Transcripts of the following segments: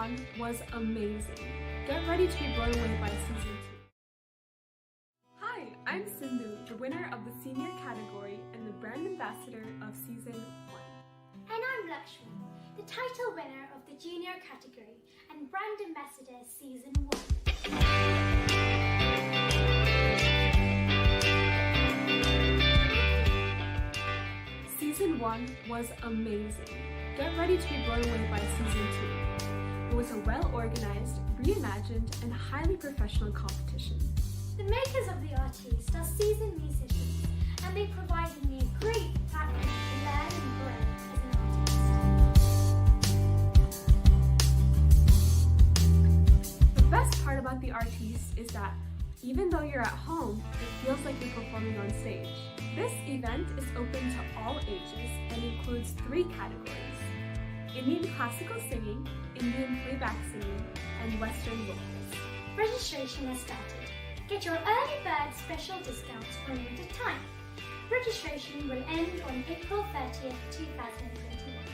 1 was amazing. Get ready to be blown away by Season 2. Hi, I'm Sindhu, the winner of the Senior category and the brand ambassador of Season 1. And I'm Lakshmi, the title winner of the Junior category and brand ambassador Season 1. Season 1 was amazing. Get ready to be blown away by Season 2. It was a well-organized, reimagined, and highly professional competition. The makers of the Artiste are seasoned musicians, and they provided me a great platform to learn and grow as an artist. The best part about the Artiste is that even though you're at home, it feels like you're performing on stage. This event is open to all ages and includes 3 categories: Indian classical singing, Indian playback singing, and Western vocals. Registration has started. Get your early bird special discounts for a limited time. Registration will end on April 30th, 2021.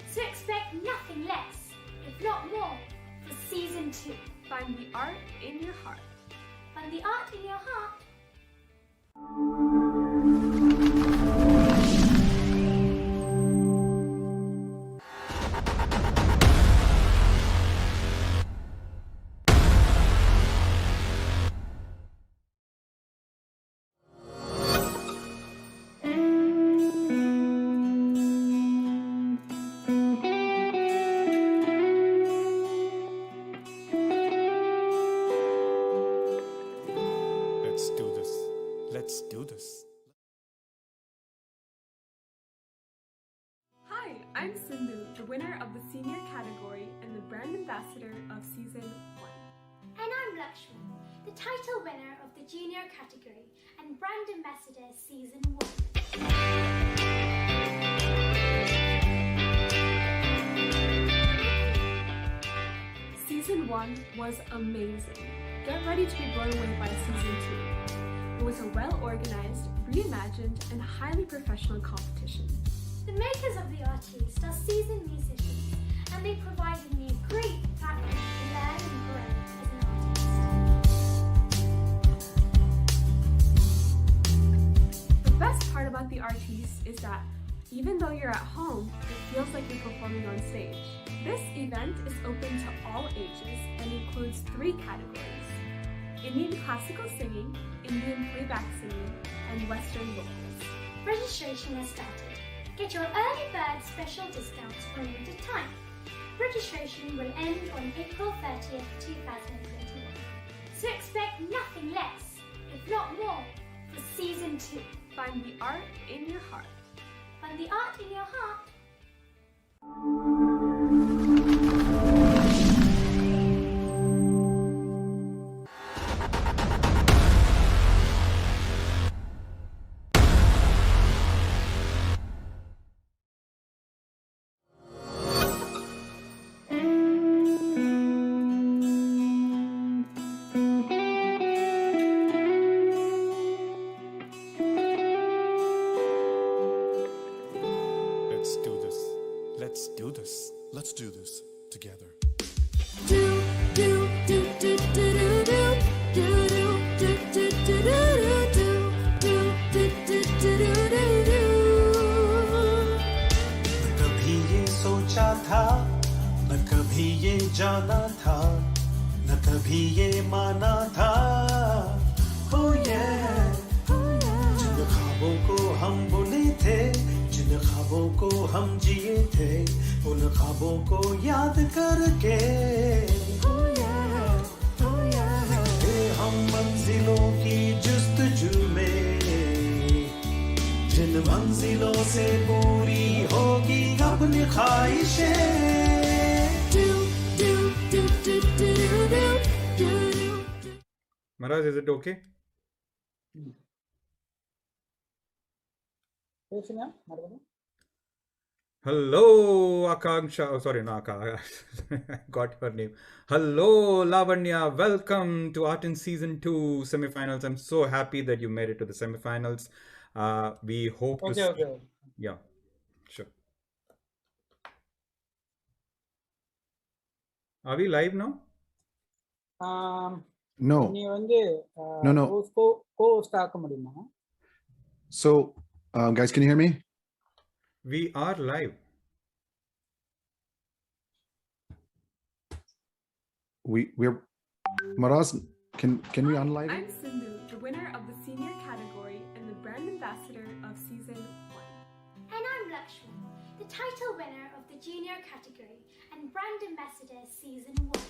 So expect nothing less, if not more, for Season 2. Find the art in your heart. Find the art in your heart. Let's do this. Hi, I'm Sindhu, the winner of the Senior category and the brand ambassador of Season 1. And I'm Lakshmi, the title winner of the Junior category and brand ambassador Season 1. Season 1 was amazing. Get ready to be blown away by Season 2. It was a well-organized, reimagined, and highly professional competition. The makers of the Artiste are seasoned musicians, and they provided me a great platform to learn and grow as an artist. The best part about the Artiste is that even though you're at home, it feels like you're performing on stage. This event is open to all ages and includes 3 categories: Indian classical singing, Indian playback singing, and Western vocals. Registration has started. Get your early bird special discounts for a limited time. Registration will end on April 30th, 2021. So expect nothing less, if not more, for Season 2. Find the art in your heart. Find the art in your heart. Let's do this. Let's do this together. न कभी ये सोचा था, न कभी ये जाना था, न कभी ये माना था. Oh yeah, जिन ख्वाबों को हम बुने थे, जिन ख्वाबों को हम जिए थे, उन ख्वाबों को याद करके निकले हम मंजिलों की जुस्तजू में, जिन मंजिलों से पूरी होगी अपनी ख्वाहिशें. Maraz, is it okay? Hello, Akanksha. Oh, sorry, no, Aka. I got her name. Hello, Lavanya. Welcome to Art in Season 2 semifinals. I'm so happy that you made it to the semifinals. We hope to. Okay. Yeah, sure. Are we live now? No. நீ வந்து No. co-host ஆக்க முடியுமா? So, guys, can you hear me? We are live. We're Maraz. Can we unlive I'm it? Sindhu, the winner of the senior category and the brand ambassador of Season-1. And I'm Lakshmi, the title winner of the junior category and brand ambassador Season-1.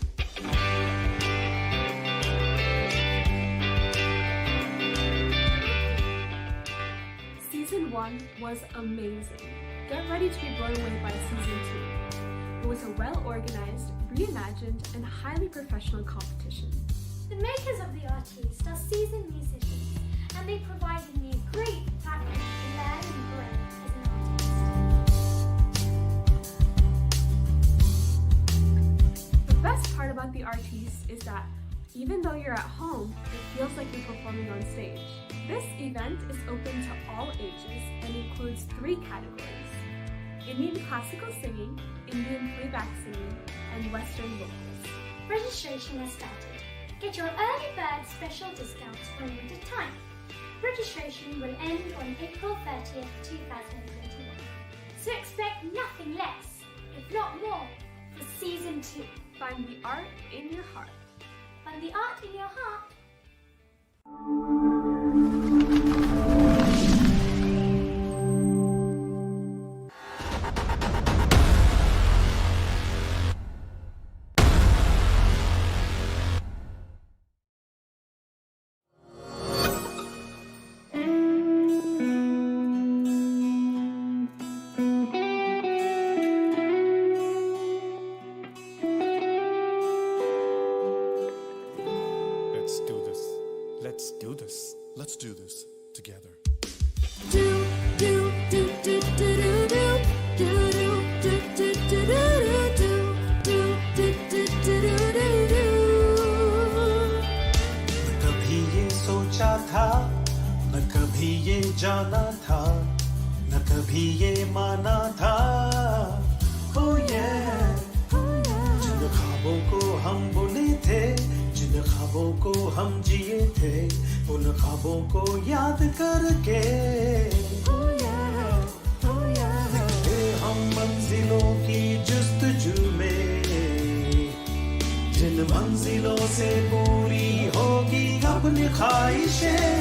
Season-1 was amazing. Get ready to be blown away by Season-2. It was a well-organized, reimagined, and highly professional competition. The makers of the Artiste are seasoned musicians, and they provided me a great platform to learn and grow as an artist. The best part about the Artiste is that even though you're at home, it feels like you're performing on stage. This event is open to all ages and includes 3 categories: Indian classical singing, Indian playback singing, and Western vocals. Registration has started. Get your early bird special discounts for a limited time. Registration will end on April 30th, 2021. So expect nothing less, if not more, for Season-2. Find the art in your heart. Find the art in your heart. Let's do this. Let's do this. Let's do this together. न कभी ये सोचा था, न कभी ये जाना था, न कभी ये माना था। Oh yeah, जिन ख्वाबों को हम बुने थे, जिन ख्वाबों को हम जिए थे, उन ख्वाबों को याद करके निकले हम मंजिलों की जुस्तजू में, जिन मंजिलों से पूरी होगी अपनी ख्वाहिशें।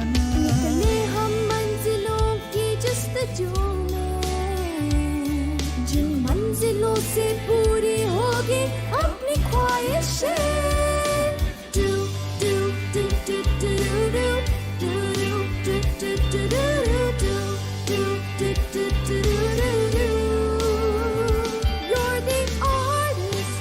निकले हम मंजिलों की जुस्तजू में, जिन मंजिलों से पूरी होगी अपनी ख्वाहिशें। You're the artist.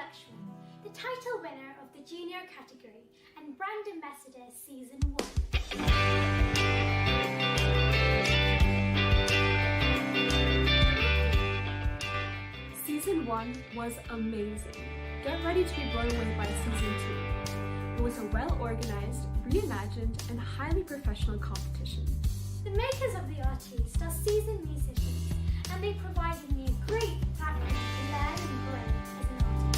Watchful, the title winner of the Junior category and brand ambassador Season-1. Season-1 was amazing. Get ready to be blown away by Season-2. It was a well-organized, reimagined, and highly professional competition. The makers of the Artiste are seasoned musicians, and they provided me a great platform to learn and grow as an artist.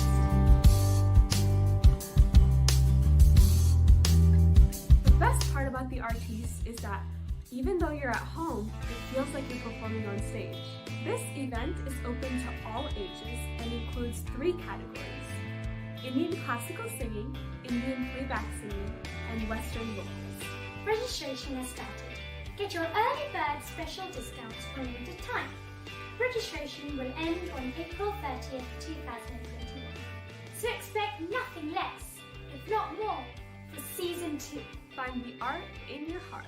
The best part about the Artiste is that even though you're at home, it feels like you're performing on stage. This event is open to all ages and includes 3 categories: Indian classical singing, Indian playback singing, and Western vocals. Registration has started. Get your early bird special discounts for a limited time. Registration will end on April 30th, 2021. So expect nothing less, if not more, for Season-2. Find the art in your heart.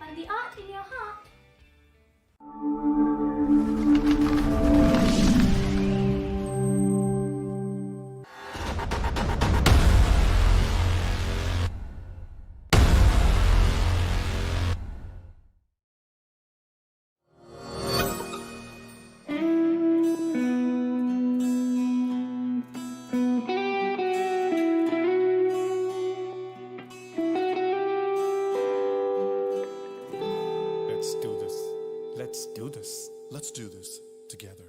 Find the art in your heart. Let's do this. Let's do this. Let's do this together.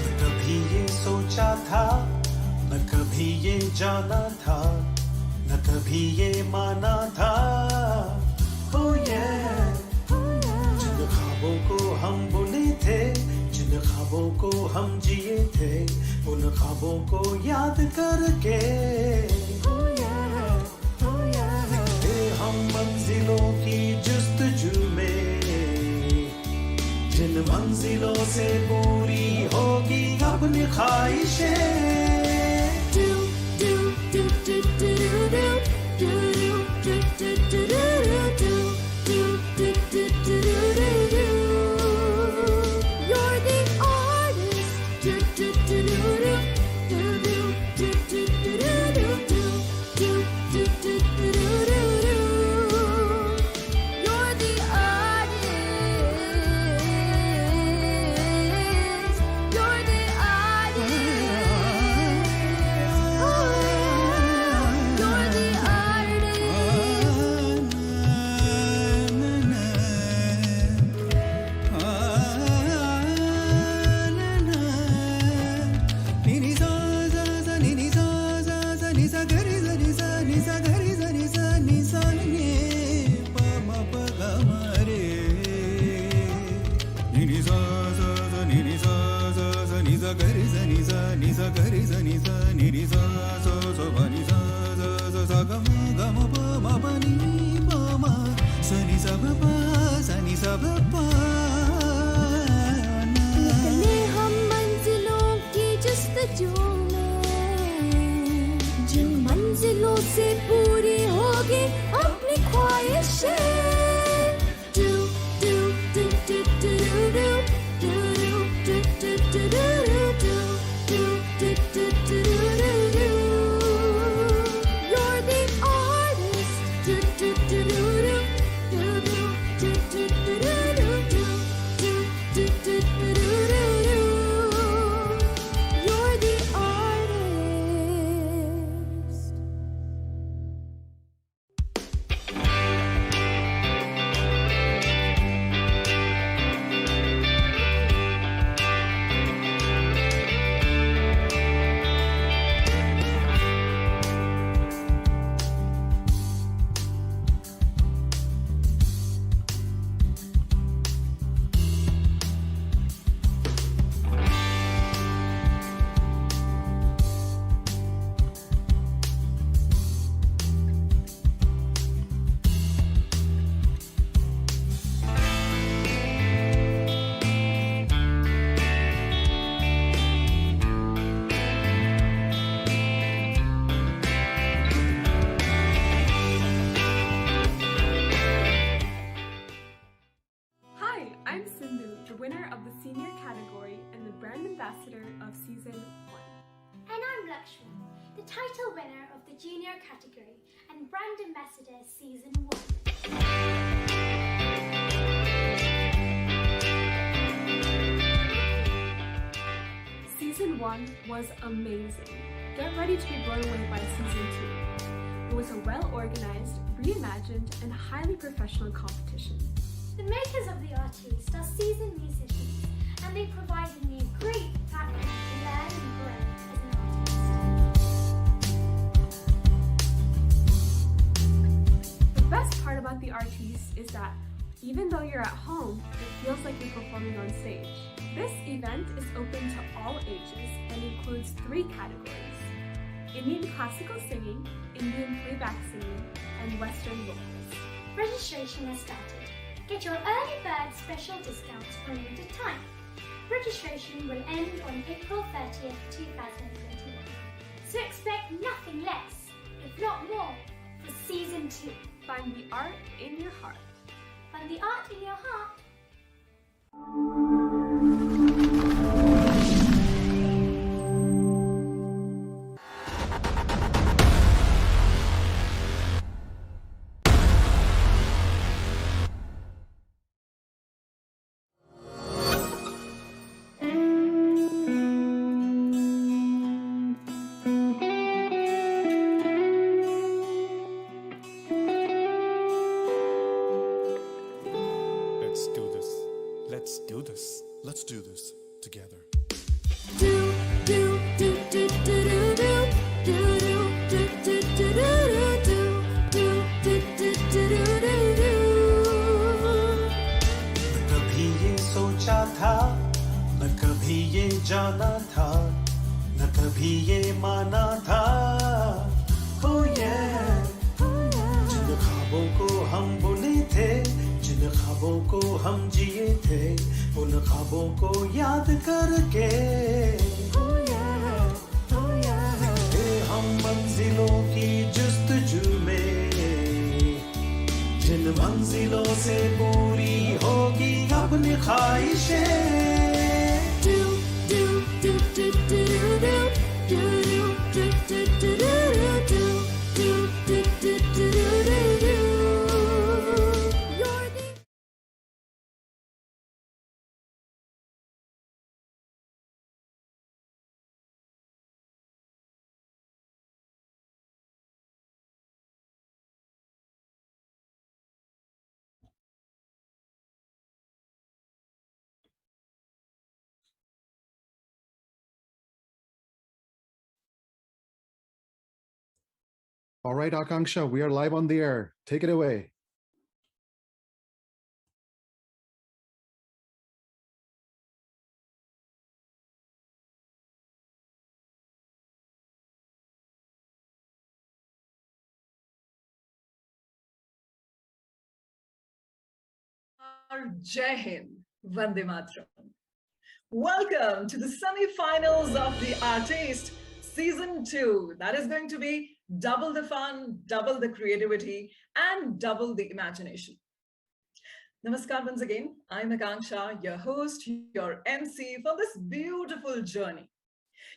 न कभी ये सोचा था, न कभी ये जाना था, न कभी ये माना था। Oh yeah, जिन ख्वाबों को हम बुने थे, जिन ख्वाबों को हम जिए थे, उन ख्वाबों को याद करके निकले हम मंजिलों की जुस्तजू में, जिन मंजिलों से पूरी होगी अपनी ख्वाहिशें। निकले हम मंजिलों की जुस्तजू में, जिन मंजिलों से पूरी होगी अपनी ख्वाहिशें। You're the artist. You're the artist. winner of the senior category and the brand ambassador of Season 1. And I'm Lakshmi, the title winner of the junior category and brand ambassador Season 1. Season 1 was amazing. Get ready to be blown away by Season 2. It was a well-organized, reimagined, and highly professional competition. The makers of the Artiste are seasoned musicians, and they provided me a great platform to learn and grow as an artist. The best part about the Artiste is that even though you're at home, it feels like you're performing on stage. This event is open to all ages and includes 3 categories: Indian classical singing, Indian playback singing, and Western vocals. Registration has started. Get your early bird special discounts for a limited time. Registration will end on April 30th, 2021. So expect nothing less, if not more, for Season 2. Find the art in your heart. Find the art in your heart. Let's do this. Let's do this. Let's do this together. न कभी ये सोचा था, न कभी ये जाना था, न कभी ये माना था। Oh yeah, जिन ख्वाबों को हम बुने थे, जिन ख्वाबों को हम जिए थे, उन ख्वाबों को याद करके निकले हम मंजिलों की जुस्तजू में, जिन मंजिलों से पूरी होगी अपनी ख्वाहिशें। All right, Akanksha, we are live on the air. Take it away. Jai Hind, Vande Mataram. Welcome to the semi-finals of the Artiste Season 2. That is going to be double the fun, double the creativity, and double the imagination. Namaskar once again. I'm Akanksha, your host, your MC for this beautiful journey.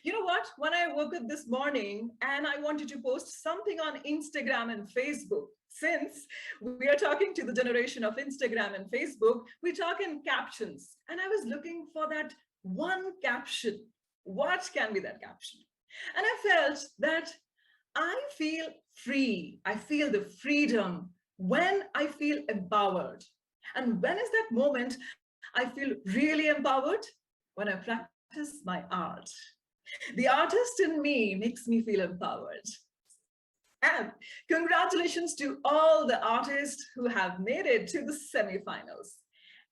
You know what? When I woke up this morning and I wanted to post something on Instagram and Facebook, since we are talking to the generation of Instagram and Facebook, we talk in captions. And I was looking for that one caption. What can be that caption? And I felt that I feel free. I feel the freedom when I feel empowered. And when is that moment I feel really empowered? When I practice my art. The artist in me makes me feel empowered. And congratulations to all the artists who have made it to the semi-finals.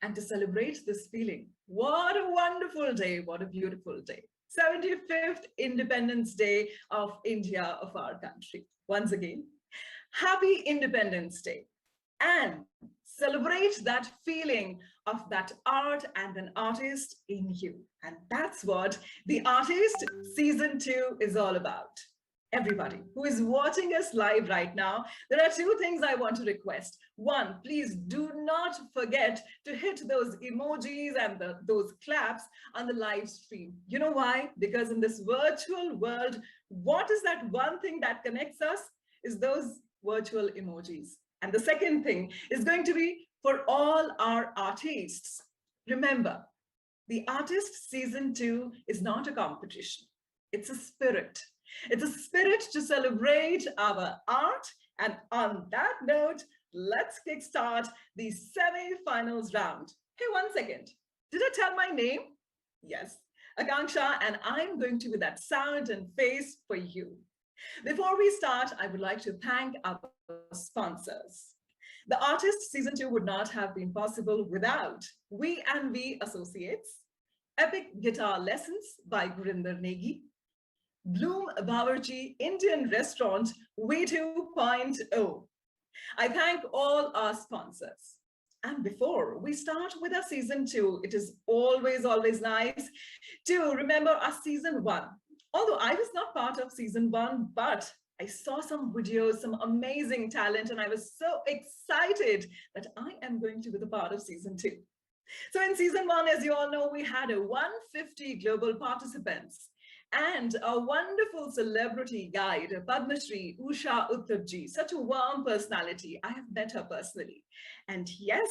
And to celebrate this feeling, what a wonderful day, what a beautiful day. 75th Independence Day of India, of our country. Once again, happy Independence Day. And celebrate that feeling of that art and an artist in you. And that's what the Artiste Season 2 is all about. everybody who is watching us live right now, there are two things I want to request. One, please do not forget to hit those emojis and those claps on the live stream. You know why? Because in this virtual world, what is that one thing that connects us is those virtual emojis. And the second thing is going to be for all our artists. Remember, the Artist Season 2 is not a competition. It's a spirit. It's a spirit to celebrate our art. And on that note, let's kickstart the semi-finals round. Hey, 1 second. Did I tell my name? Yes, Akanksha, and I'm going to be that sound and face for you. Before we start, I would like to thank our sponsors. The Artist Season 2 would not have been possible without We Associates, Epic Guitar Lessons by Gurinder Negi, Bloom Bawarchi Indian Restaurant V2.0. I thank all our sponsors. And before we start with our Season 2, it is always nice to remember our Season 1. Although I was not part of Season 1, but I saw some videos, some amazing talent, and I was so excited that I am going to be the part of Season 2. So in Season 1, as you all know, we had 150 global participants and a wonderful celebrity guide, Padma Shri Usha Uttarji, such a warm personality. I have met her personally. And yes,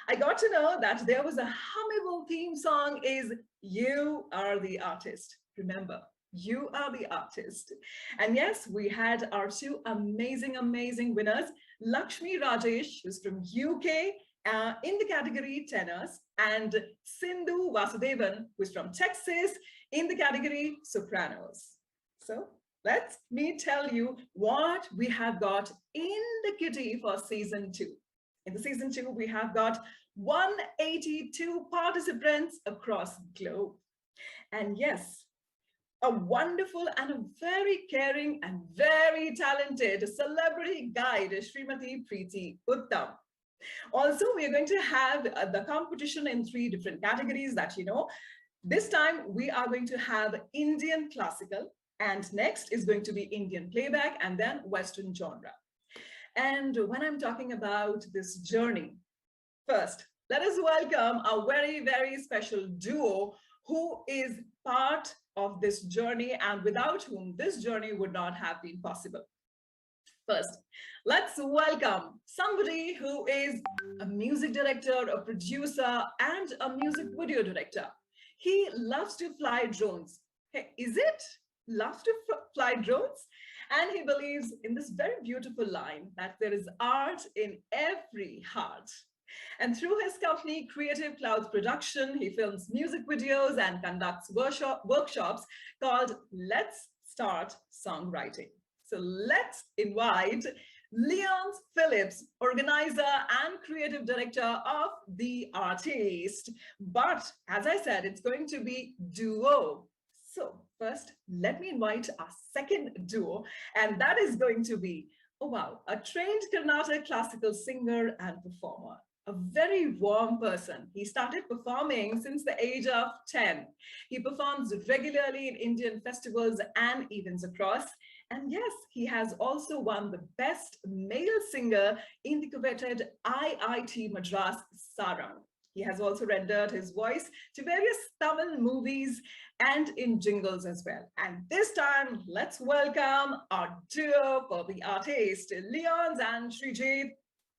I got to know that there was a hummable theme song is You Are the Artist. Remember, you are the artist. And yes, we had our two amazing winners, Lakshmi Rajesh, who's from UK, in the category tenors, and Sindhu Vasudevan, who's from Texas, in the category sopranos. So let me tell you what we have got in the kitty for Season 2. In the Season 2, we have got 182 participants across the globe. And yes, a wonderful and a very caring and very talented celebrity guide, Shrimati Preeti Uttam. Also, we are going to have the competition in 3 different categories that you know. This time, we are going to have Indian classical, and next is going to be Indian playback, and then Western genre. And when I'm talking about this journey, first, let us welcome a very special duo who is part of this journey and without whom this journey would not have been possible. First, let's welcome somebody who is a music director, a producer, and a music video director. He loves to fly drones. Hey, is it? Loves to fly drones? And he believes in this very beautiful line that there is art in every heart. And through his company, Creative Clouds Production, he films music videos and conducts workshops called Let's Start Songwriting. So let's invite Leon Phillips, organizer and creative director of The Artiste. But as I said, it's going to be duo. So first, let me invite our second duo, and that is going to be, oh wow, a trained Carnatic classical singer and performer. A very warm person. He started performing since the age of 10. He performs regularly in Indian festivals and events across. And yes, he has also won the Best Male Singer in the coveted IIT Madras Sarang. He has also rendered his voice to various Tamil movies and in jingles as well. And this time, let's welcome our duo for The Artiste, Leons and Srijit.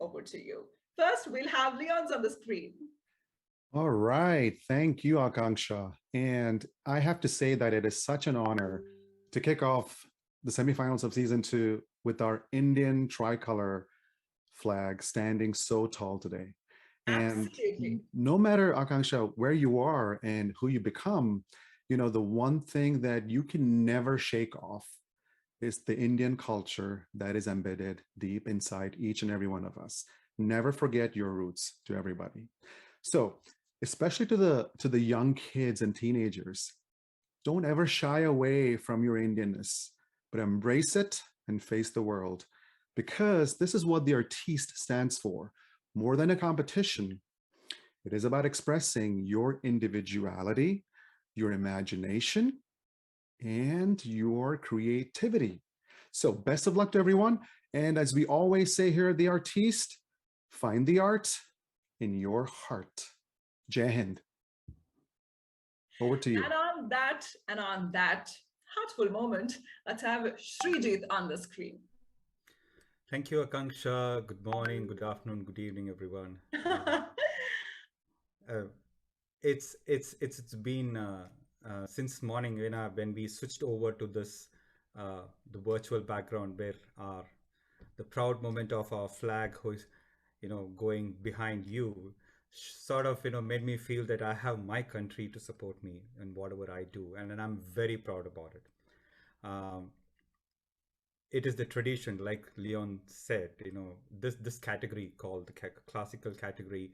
Over to you. First, we'll have Leon's on the screen. All right. Thank you, Akanksha. And I have to say that it is such an honor to kick off the semifinals of Season 2 with our Indian tricolor flag standing so tall today. Absolutely. And no matter, Akanksha, where you are and who you become, you know, the one thing that you can never shake off is the Indian culture that is embedded deep inside each and every one of us. Never forget your roots, to everybody. So, especially to the young kids and teenagers, don't ever shy away from your Indianness, but embrace it and face the world, because this is what the Artiste stands for. More than a competition, it is about expressing your individuality, your imagination, and your creativity. So best of luck to everyone. And as we always say here at the Artiste, find the art in your heart. Jai Hind. Over to you. And on that heartful moment, let's have Srijit on the screen. Thank you, Akanksha. Good morning, good afternoon, good evening, everyone. It's been since morning when we switched over to this the virtual background where the proud moment of our flag, who is going behind you, sort of made me feel that I have my country to support me in whatever I do, and I'm very proud about it. It is the tradition, like Leon said, this category called the classical category.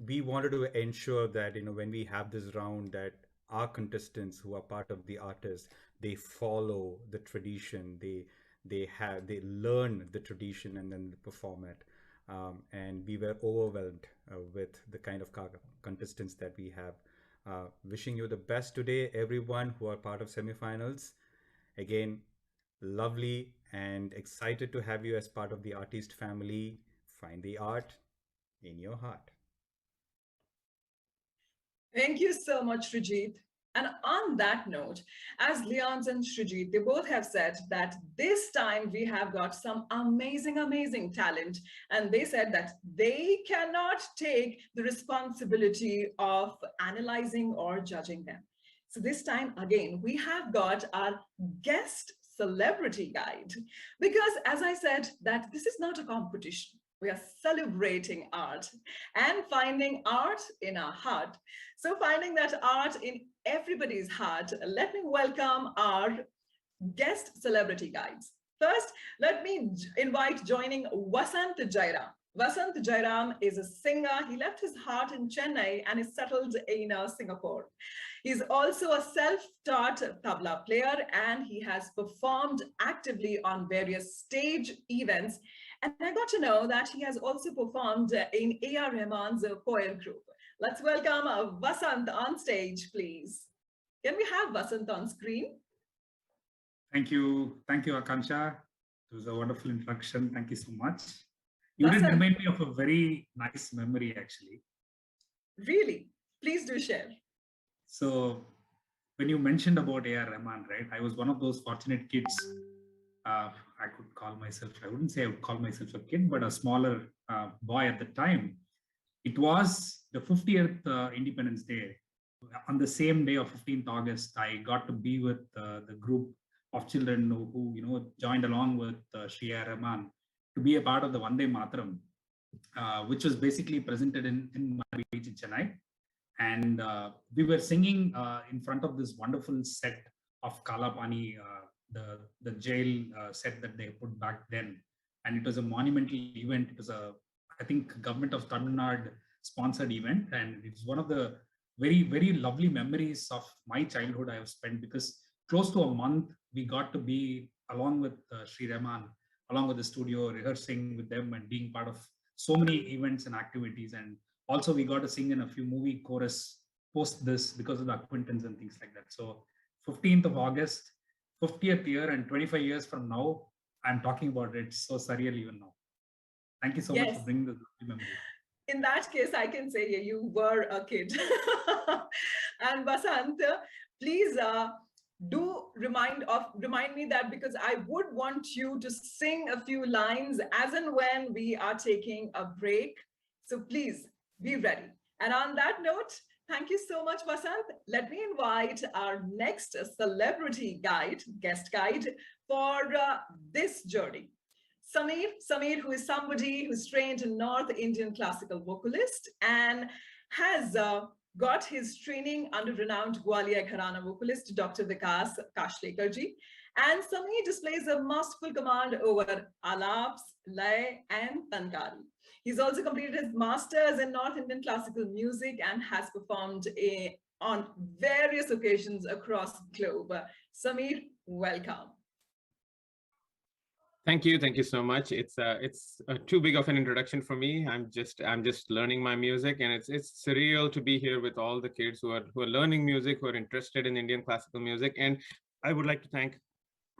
We wanted to ensure that when we have this round, that our contestants who are part of the artists, they follow the tradition, they learn the tradition and then perform it. And we were overwhelmed with the kind of contestants that we have. Wishing you the best today, everyone who are part of semifinals. Again, lovely and excited to have you as part of the Artiste family. Find the art in your heart. Thank you so much, Srijit. And on that note, as Leons and Srijit, they both have said that this time we have got some amazing, amazing talent. And they said that they cannot take the responsibility of analyzing or judging them. So this time, again, we have got our guest celebrity guide. Because as I said, that this is not a competition. We are celebrating art and finding art in our heart. So finding that art in everybody's heart, let me welcome our guest celebrity guides. First, let me invite joining Vasant Jairam. Vasant Jairam is a singer. He left his heart in Chennai and is settled in Singapore. He's also a self-taught tabla player, and he has performed actively on various stage events. And I got to know that he has also performed in A.R. Rahman's choir group. Let's welcome Vasant on stage, please. Can we have Vasant on screen? Thank you, Akansha. It was a wonderful introduction. Thank you so much. You Vasant, did remind me of a very nice memory, actually. Really? Please do share. So when you mentioned about A.R. Rahman, right, I was one of those fortunate kids. I could call myself, I wouldn't say I would call myself a kid, but a smaller boy at the time. It was the 50th Independence Day. On the same day of 15th August, I got to be with the group of children who joined along with Shri A.R. Rahman to be a part of the Vande Mataram, which was basically presented in my beach in Chennai. And we were singing in front of this wonderful set of Kalapani, the jail set that they put back then. And it was a monumental event. It was I think, government of Tamil Nadu sponsored event. And it's one of the very, very lovely memories of my childhood I have spent, because close to a month, we got to be along with Shri Rahman, along with the studio, rehearsing with them and being part of so many events and activities. And also we got to sing in a few movie chorus post this because of the acquaintance and things like that. So 15th of August, 50th year, and 25 years from now, I'm talking about it. So surreal even now. Thank you so much for bringing this memory. In that case, I can say you were a kid. And Vasant, please do remind me that, because I would want you to sing a few lines as and when we are taking a break. So please be ready. And on that note, thank you so much, Vasant. Let me invite our next celebrity guide, guest guide for this journey. Sameer, who is somebody who's trained in North Indian classical vocalist and has got his training under renowned Gwalior Gharana vocalist Dr. Vikas Kashlekarji. And Sameer displays a masterful command over alaps, lay, and tankari. He's also completed his masters in North Indian classical music and has performed on various occasions across the globe. Sameer, welcome. Thank you so much. It's too big of an introduction for me. I'm just learning my music, and it's surreal to be here with all the kids who are learning music, who are interested in Indian classical music. And I would like to thank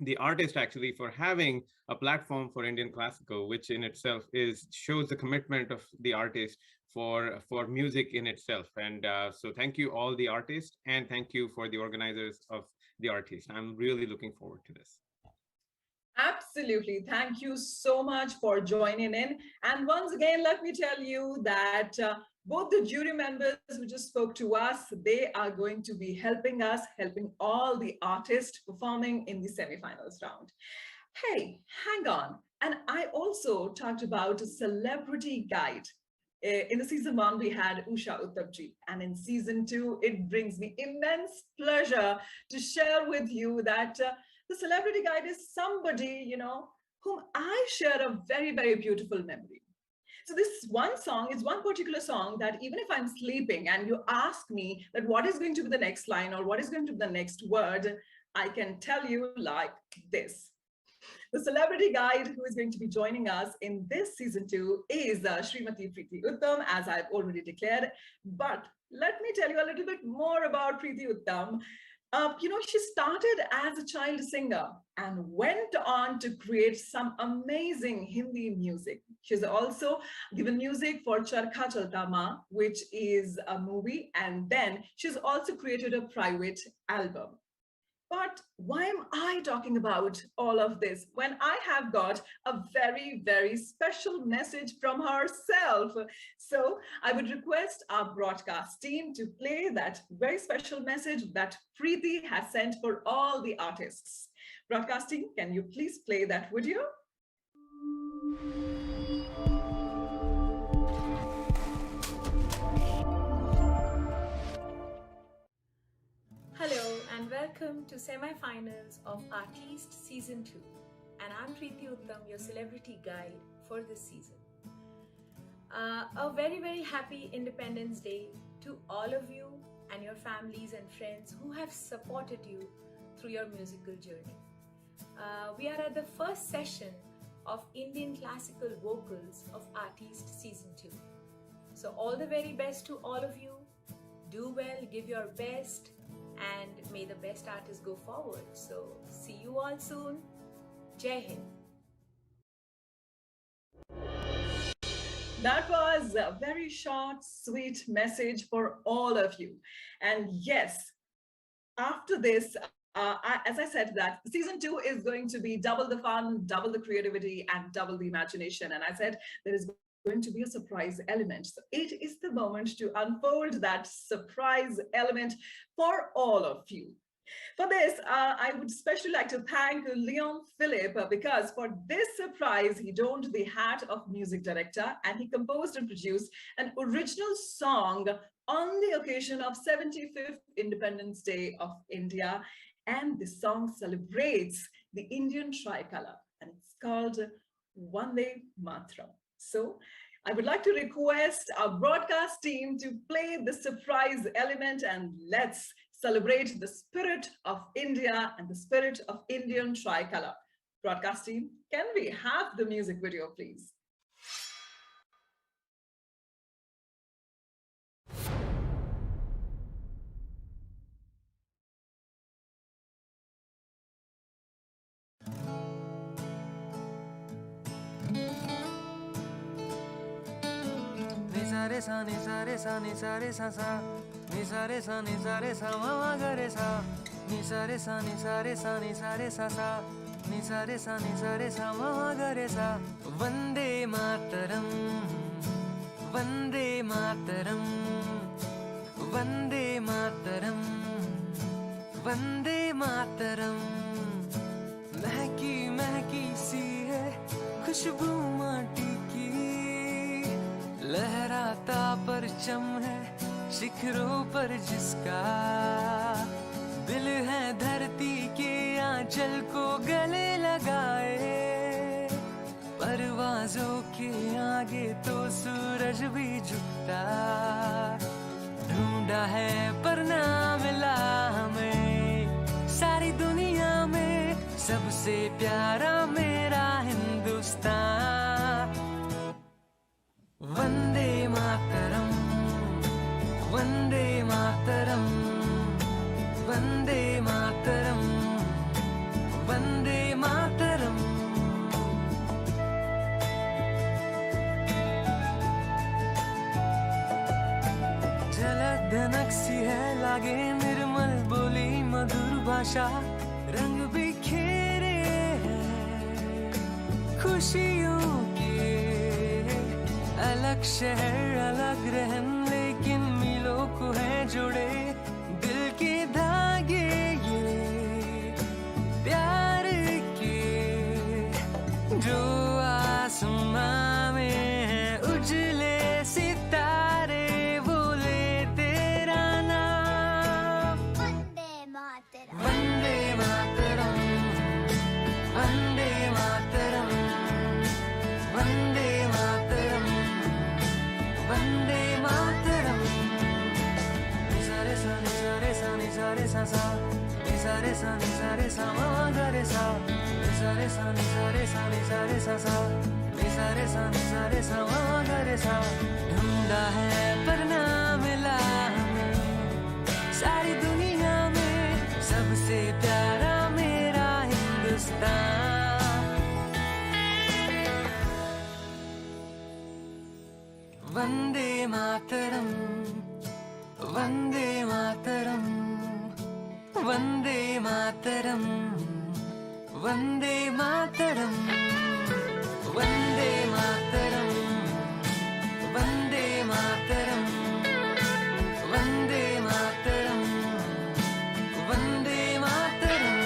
the artist actually for having a platform for Indian classical, which in itself shows the commitment of the artist for music in itself. And so thank you all the artists, and thank you for the organizers of the Artiste. I'm really looking forward to this. Absolutely. Thank you so much for joining in. And once again, let me tell you that both the jury members who just spoke to us, they are going to be helping all the artists performing in the semifinals round. Hey, hang on. And I also talked about a celebrity guide. In the season 1, we had Usha Uttamji, and in season 2, it brings me immense pleasure to share with you that the celebrity guide is somebody, you know, whom I share a very, very beautiful memory. So this one song is one particular song that even if I'm sleeping and you ask me that what is going to be the next line or what is going to be the next word, I can tell you like this. The celebrity guide who is going to be joining us in this season 2 is Shrimati Preeti Uttam, as I've already declared. But let me tell you a little bit more about Preeti Uttam. You know, she started as a child singer and went on to create some amazing Hindi music. She's also given music for Charkha Chalta Ma, which is a movie, and then she's also created a private album. But why am I talking about all of this when I have got a very, very special message from herself? So I would request our broadcast team to play that very special message that Preeti has sent for all the artists. Broadcast team, can you please play that video? Hello and welcome to semi-finals of Artiste Season 2, and I'm Preeti Uttam, your celebrity guide for this season. A very, very happy Independence Day to all of you and your families and friends who have supported you through your musical journey. We are at the first session of Indian classical vocals of Artiste Season 2. So all the very best to all of you. Do well, give your best, and may the best artists go forward. So see you all soon. Jai Hind. That was a very short, sweet message for all of you. And yes, after this, as I said, that season 2 is going to be double the fun, double the creativity, and double the imagination. And I said there is going to be a surprise element. So it is the moment to unfold that surprise element for all of you. For this, I would especially like to thank Leon Philip because for this surprise, he donned the hat of music director and he composed and produced an original song on the occasion of 75th Independence Day of India. And this song celebrates the Indian tricolor and it's called Vande Mataram. So I would like to request our broadcast team to play the surprise element and let's celebrate the spirit of India and the spirit of Indian tricolor. Broadcast team, can we have the music video, please? Ni sa ni sa re sa ni sa re sa sa ni sa re sa ni sa re sa ma ma ga re sa ni sa re sa ni sa re sa ni sa re sa sa ni sa re sa ni sa re sa ma ma ga re sa Vande Mataram Vande Mataram Vande Mataram Vande Mataram महकी महकी सी है खुशबू माटी की लहराता परचम है शिखरों पर जिसका दिल है धरती के आंचल को गले लगाए परवाज़ों के आगे तो सूरज भी झुकता ढूंढा है पर ना मिला हमें सारी दुनिया में सबसे प्यारा मेरा हिंदुस्तान वंदे मातरम वंदे मातरम वंदे मातरम वंदे मातरम झलक धनक सी है लागे निर्मल बोली मधुर भाषा रंग बिखेरे हैं खुशियों के अलग शहर अलग रहन लेकिन मिलों को है जोड़े दिल के धागे ये प्यार के जो आसमां में है उजले सितारे बोले तेरा नाम वंदे मातरम वंदे मातरम वंदे मातरम वंदे मातरम वंदे मातरम निसारे सा निसारे सा निसारे सा सा निसारे सा निसारे सा मा गा रे सा निसारे सा निसारे सा निसारे सा सा निसारे सा निसारे सा मा गा रे सा ढूंढा है पर ना मिला हमें सारी दुनिया में सबसे प्यारा मेरा हिंदुस्तान वंदे मातरम वंदे मातरम वंदे मातरम वंदे मातरम वंदे मातरम वंदे मातरम वंदे मातरम वंदे मातरम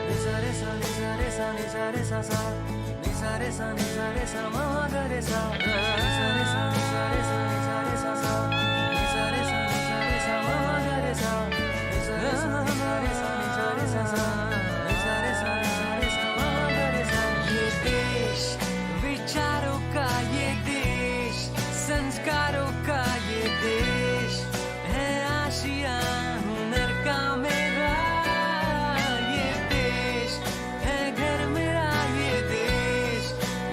निसारे सा निसारे सा निसारे सा सा निसारे सा निसारे सा मा गा रे सा निसारे सा निसारे सा निसारे सा सा निसारे सा निसारे सा मा गा रे सा निसारे सा निसारे सा निसारे सा सा निसारे सा निसारे सा मा गा रे सा ये देश विचारों का ये देश संस्कारों का ये देश है आशिया हुनर का मेरा ये देश है घर मेरा ये देश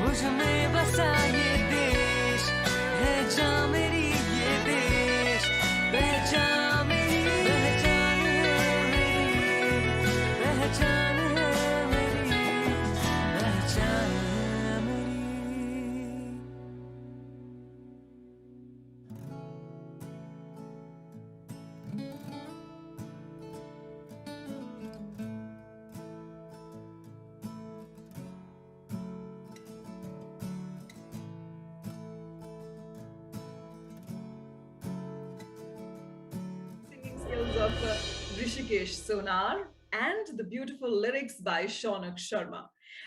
मुझ में बसा ये देश है जहाँ मेरी ये देश पहचान मेरी पहचान है मेरी पहचान है मेरी पहचान है मेरी Singing skills of Rishikesh Sonar and the beautiful lyrics by Shaunak Sharma.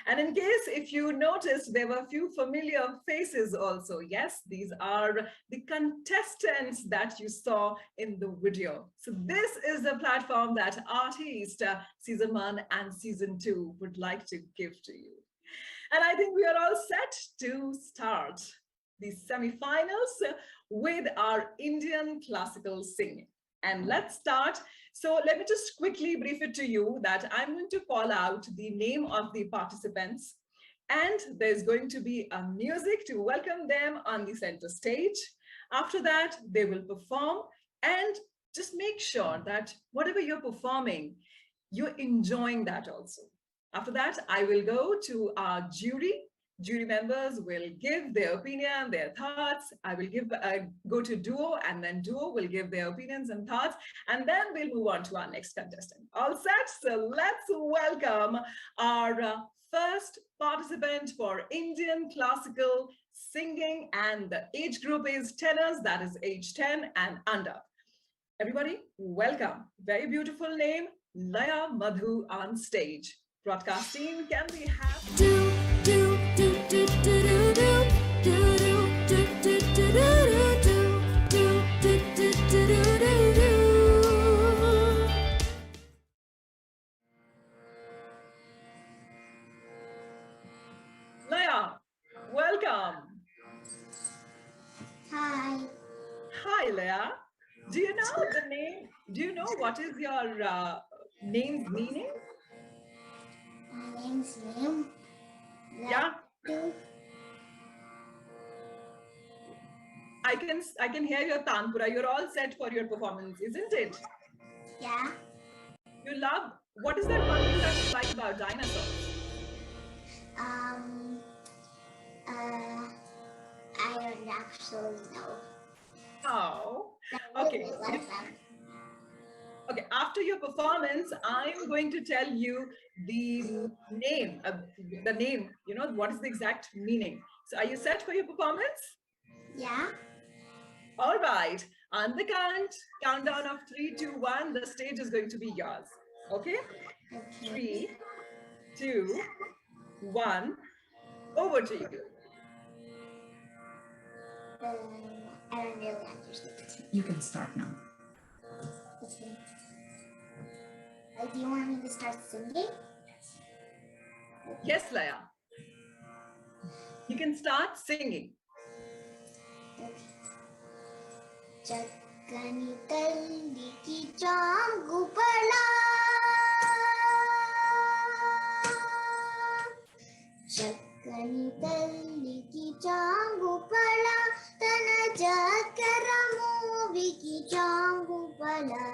And in case if you noticed, there were a few familiar faces also. Yes, these are the contestants that you saw in the video. So this is the platform that Artiste Season 1 and Season 2 would like to give to you. And I think we are all set to start the semi-finals with our Indian classical singing. And let's start. So let me just quickly brief it to you that I'm going to call out the name of the participants, and there's going to be a music to welcome them on the center stage. After that, they will perform, and just make sure that whatever you're performing, you're enjoying that also. After that, I will go to our jury. Jury members will give their opinion, their thoughts. I will go to duo, and then duo will give their opinions and thoughts, and then we'll move on to our next contestant. All set? So let's welcome our first participant for Indian classical singing, and the age group is tenors, that is age 10 and under. Everybody, welcome. Very beautiful name, Laya Madhu on stage. Broadcast team, can we have... Laya, welcome. Hi. Hi, Laya. Do you know the name? Do you know what is your name's meaning? My name's Liam. Yeah. I can hear your tanpura. You're all set for your performance, isn't it? Yeah. You love What is that one thing that you like about dinosaurs? I don't actually know. Oh, I okay. really like them. Okay, after your performance, I'm going to tell you the name, what is the exact meaning. So are you set for your performance? Yeah. All right. On the countdown of 3, 2, 1, the stage is going to be yours. Okay? 3, 2, 1, over to you. I don't really understand. You can start now. Okay. Do you want me to start singing? Yes, Laya. You can start singing. Chakani talli ki changu pala, chakani talli ki changu pala, tana jakara movi ki changu pala,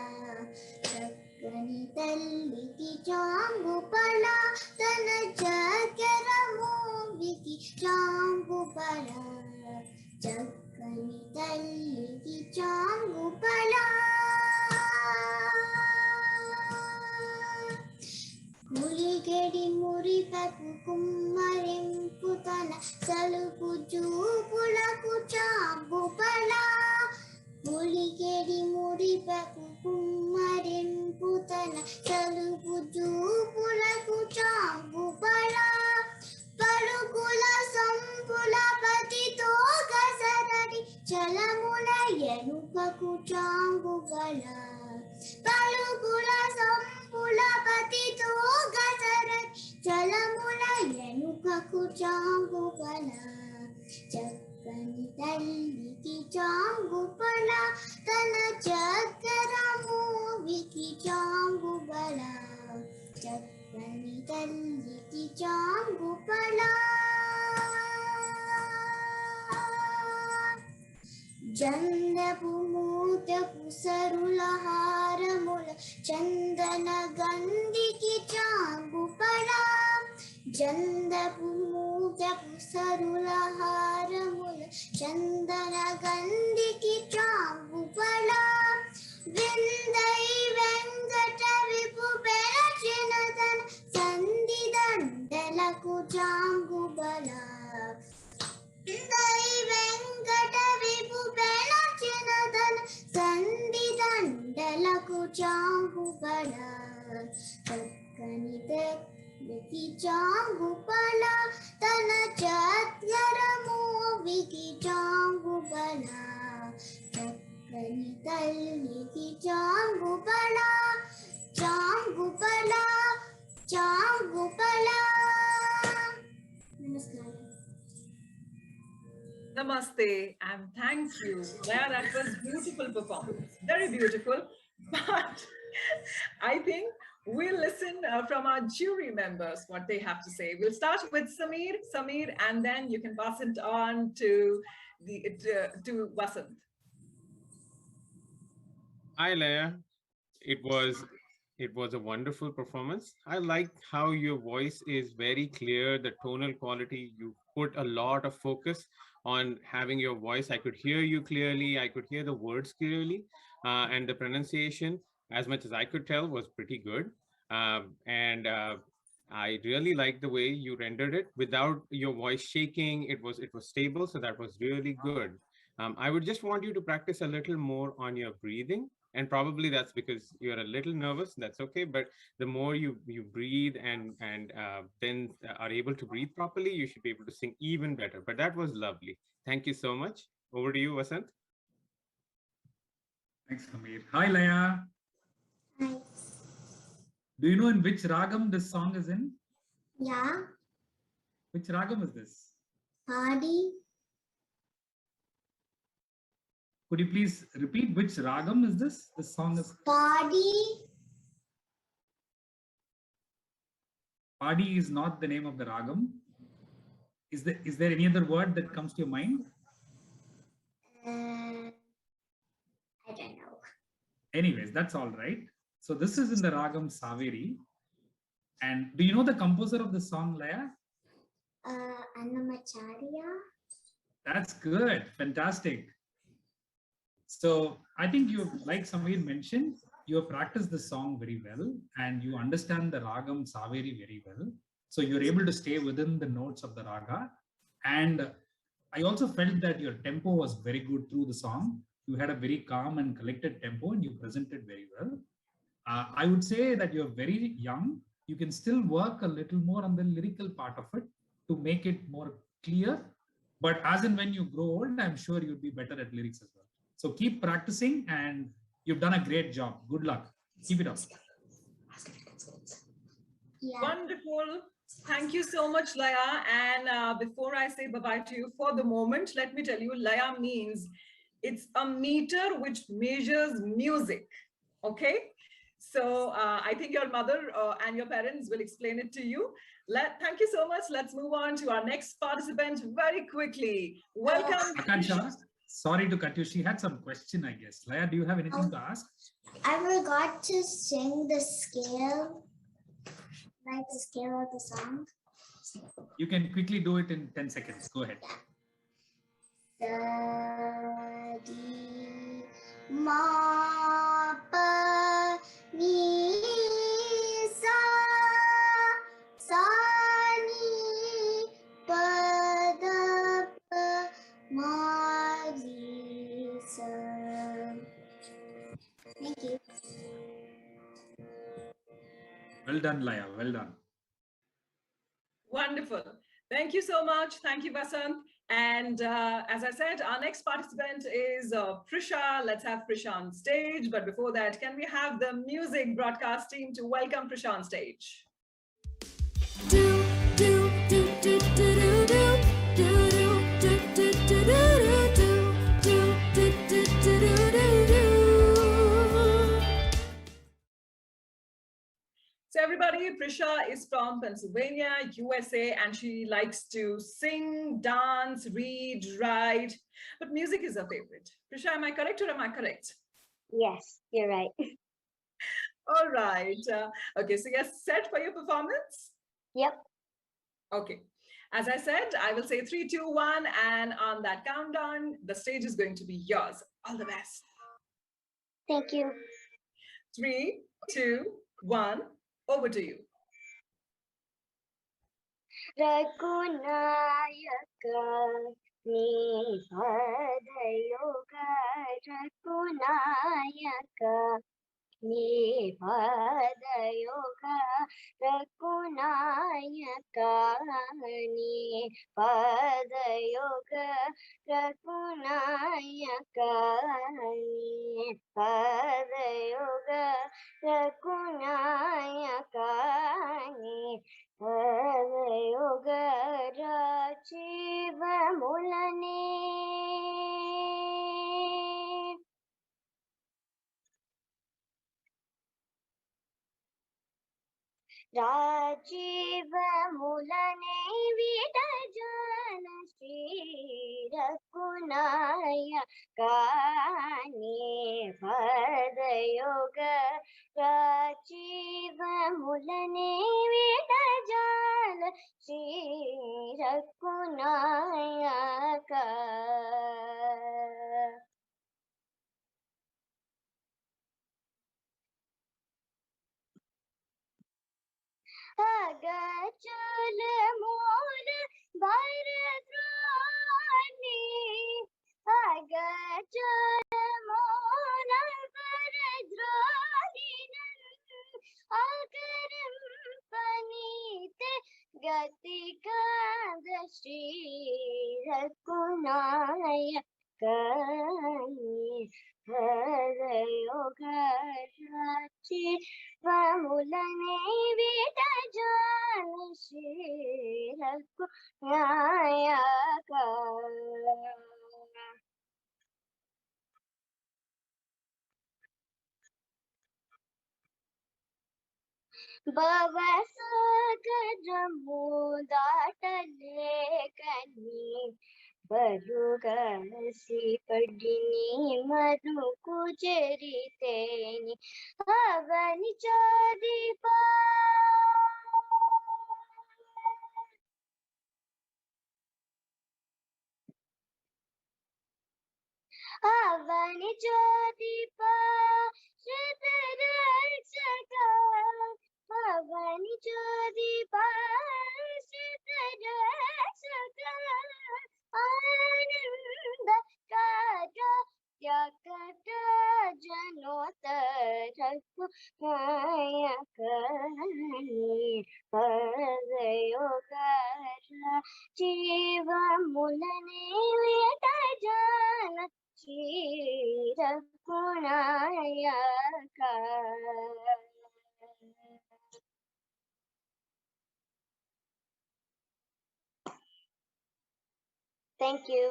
chakani talli ki changu pala, tana jakara movi ki changu pala. Chakani talli ki changu pala, muligedi muripaku kummarimpu tana salupu jupulaku changu pala, muligedi muripaku kummarimpu tana salupu jupulaku changu pala. Palukula sampula patito kasaradi chalamula yenukaku changu pala. Palukula sampula patito kasaradi chalamula yenukaku changu pala. Chakani talli ki changu pala, tana chakara movi ki changu pala. Chakani talli ki changu pala, jandapu mutapu sarula haramula, chandana gandhi ki changu pala, jandapu mutapu sarula haramula, chandana gandhi ki changu pala. Vindai venkata vipu perachinatan sandhi dandalaku changu pala. Vindai venkata vipu perachinatan sandhi dandalaku changu pala. Chakani talli changu pala, tana chatkara movi ki changu pala. Chakani talli ki changu pala, changu pala, changu pala. Namaskar. Namaste and thank you. Laya, that was beautiful performance. Very beautiful. But I think we'll listen from our jury members what they have to say. We'll start with Samir, and then you can pass it on to Vasant. Hi, Leia. It was a wonderful performance. I liked how your voice is very clear, the tonal quality. You put a lot of focus on having your voice. I could hear you clearly. I could hear the words clearly, and the pronunciation, as much as I could tell, was pretty good. And I really liked the way you rendered it without your voice shaking. It was stable, so that was really good. I would just want you to practice a little more on your breathing. And probably that's because you're a little nervous. That's okay. But the more you breathe and then are able to breathe properly, you should be able to sing even better. But that was lovely. Thank you so much. Over to you, Vasant. Thanks, Samir. Hi, Laya. Hi. Do you know in which ragam this song is in? Yeah. Which ragam is this? Party. Could you please repeat which ragam is this? This song is Party. Padi is not the name of the ragam. Is there any other word that comes to your mind? I don't know. Anyways, that's all right. So this is in the ragam Saveri. And do you know the composer of the song, Laya? Annamacharya. That's good. Fantastic. So I think you, like Samir mentioned, you have practiced the song very well and you understand the ragam Saveri very well. So you're able to stay within the notes of the raga. And I also felt that your tempo was very good through the song. You had a very calm and collected tempo and you presented very well. I would say that you're very young. You can still work a little more on the lyrical part of it to make it more clear. But as and when you grow old, I'm sure you'll be better at lyrics as well. So keep practicing and you've done a great job. Good luck. Keep it up. Yeah. Wonderful. Thank you so much, Laya. And before I say bye-bye to you for the moment, let me tell you, Laya means it's a meter which measures music. Okay? So I think your mother and your parents will explain it to you. Thank you so much. Let's move on to our next participant very quickly. Welcome. Akansha, sorry to cut you. She had some question, I guess. Laya, do you have anything to ask? I forgot to sing the scale, like the scale of the song. You can quickly do it in 10 seconds. Go ahead. Da, di, ma, pa, ni, sa, sa, ni, pa, da, pa, ma, di, sa. Thank you. Well done, Laya. Well done. Wonderful. Thank you so much. Thank you, Vasant. And as I said, our next participant is Prisha. Let's have Prisha on stage. But before that, can we have the music broadcast team to welcome Prisha on stage? So everybody, Prisha is from Pennsylvania, USA, and she likes to sing, dance, read, write, but music is her favorite. Prisha, am I correct or am I correct? Yes, you're right. All right. Okay, so you're set for your performance? Yep. Okay. As I said, I will say 3, 2, 1, and on that countdown, the stage is going to be yours. All the best. Thank you. 3, 2, 1. Over to you. Raghunayaka ni padayoga Raghunayaka ni padayoga Raghunayaka ni padayoga Raghunayaka ni padayoga Raghunayaka ni padayoga Rajiva mulane Rajiva mulane vidajana Shri Raghunaya Kani Padayoga Rajiva mulane vidajana Shri Raghunaya Agachal mool bharadwani Agachal mool bharadwani Agaram panite gatika Shri Raghunaya Kani Padayoga Rachi Vamulane Vidajana Shri Raghunaya Bavasagadramudātale Ghani Barugasi Padini Madhu Kujariteni Avani Chadipa avani jodipa shritarashaka avani jodipa shritarashaka ananda kata yakata janotaraku maya kani parayogara jiva mulane leta jana chirakunayaka. Thank you.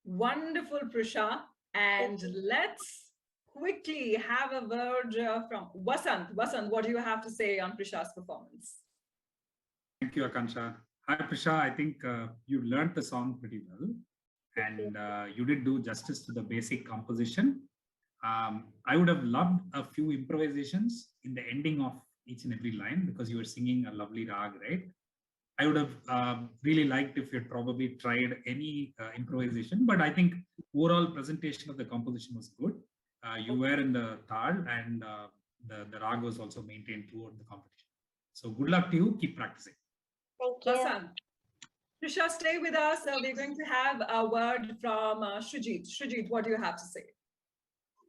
Wonderful, Prisha. And let's quickly have a word from Vasant. Vasant, what do you have to say on Prisha's performance? Thank you, Akansha. Hi, Prisha. I think you learned the song pretty well, and you did do justice to the basic composition. I would have loved a few improvisations in the ending of each and every line because you were singing a lovely rag, right? I would have really liked if you had probably tried any improvisation, but I think overall presentation of the composition was good. You were in the tal, and the rag was also maintained throughout the competition. So good luck to you. Keep practicing. Thank you. Vasant. Prisha, stay with us. We're going to have a word from Srijit. Srijit, what do you have to say?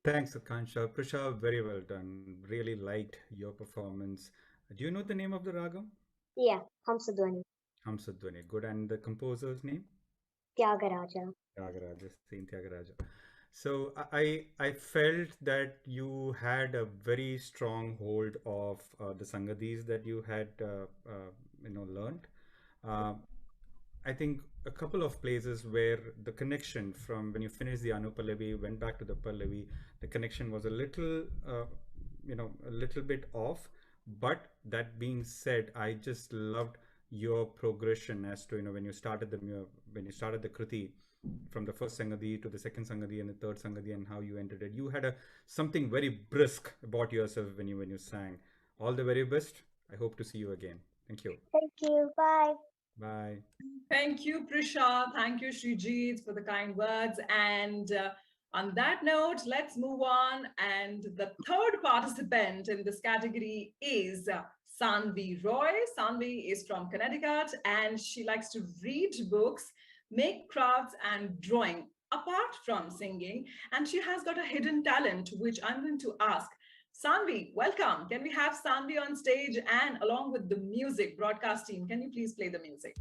Thanks, Akansha. Prisha, very well done. Really liked your performance. Do you know the name of the ragam? Yeah, Hamsadwani. Hamsadwani. Good. And the composer's name? Tyagaraja. Tyagaraja, Saint Tyagaraja. So I felt that you had a very strong hold of the sangadis that you had learned. I think a couple of places where the connection from when you finished the Anupallavi went back to the Pallavi, the connection was a little a little bit off. But that being said, I just loved your progression as to when you started the Kriti from the first Sangadi to the second Sangadi and the third Sangadi and how you entered it. You had something very brisk about yourself when you sang. All the very best. I hope to see you again. Thank you. Thank you. Bye. Bye. Thank you, Prisha. Thank you, Srijit, for the kind words. And on that note, let's move on. And the third participant in this category is Sanvi Roy. Sanvi is from Connecticut, and she likes to read books, make crafts, and drawing apart from singing. And she has got a hidden talent, which I'm going to ask. Sanvi, welcome. Can we have Sanvi on stage, and along with the music broadcast team, can you please play the music?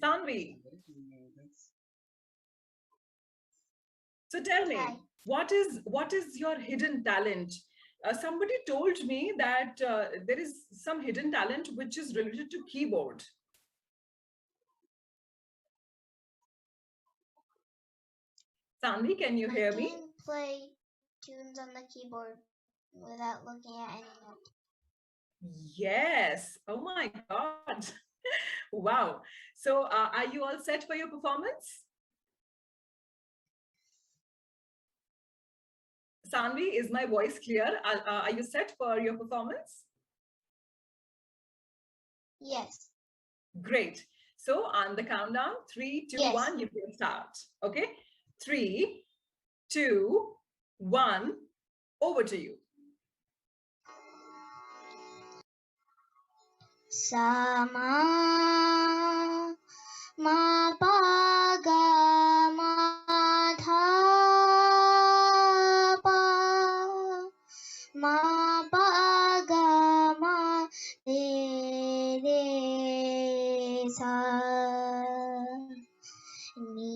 Sanvi. So tell me, what is your hidden talent? Somebody told me that there is some hidden talent which is related to keyboard. Sanvi, can you hear me? I can play tunes on the keyboard without looking at any note. Yes. Oh my God. Wow. So are you all set for your performance? Sanvi, is my voice clear? Are you set for your performance? Yes. Great. So on the countdown, 3, 2, 1, you can start. Okay? 3, 2, 1, over to you. Sama ma pa ga ma tha pa ma pa ga ma re sa ni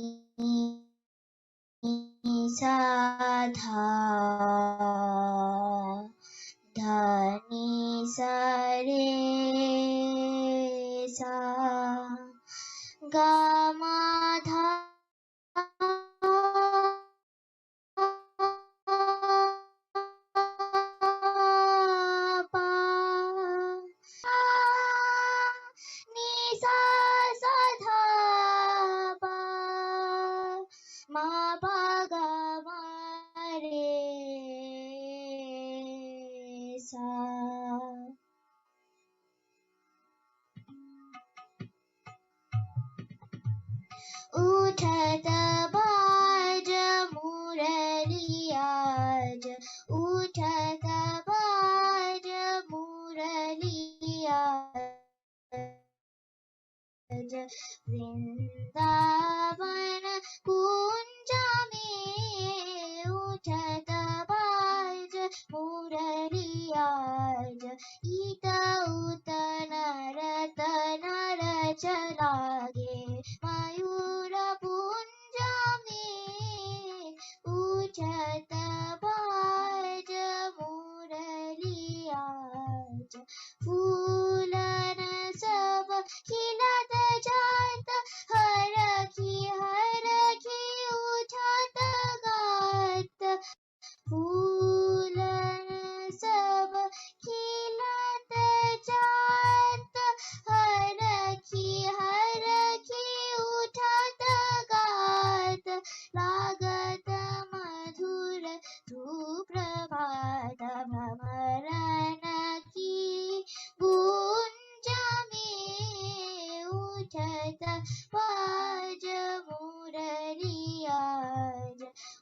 sa dha dha ni sa re sa ga ma dha pa ni sa sa dha pa ma pa ga ma sa. उठत बाज मुरली आज, उठत बाज मुरली आज, वृंदावन कुंज में उठत बाज मुरली आज, इत उत नर नर चलागे मयूर पुंज में उठत बाज मुरली आज, फूलन सब खिलत जात हर की उठत गात, फूलन सब खिलत जात हर की उठत गात, लागत मधुर सुप्रभात भ्रमरन की गुंज में उठत बाज मुरली आज,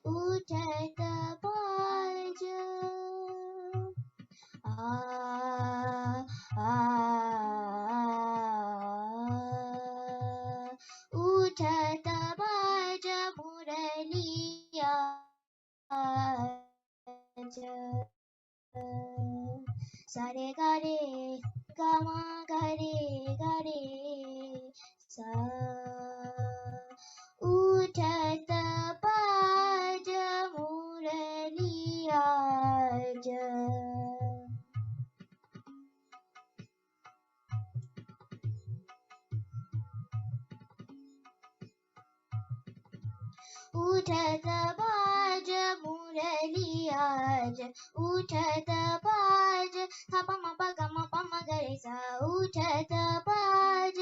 उठत बाज आ उठत बाज मुरली आज, सारे गारे गामा गारे गारे सा, उठत बाज मुरली आज. उठत बाज मुरली आज, उठत बाज थप मप गम पम गरे सा, उठत बाज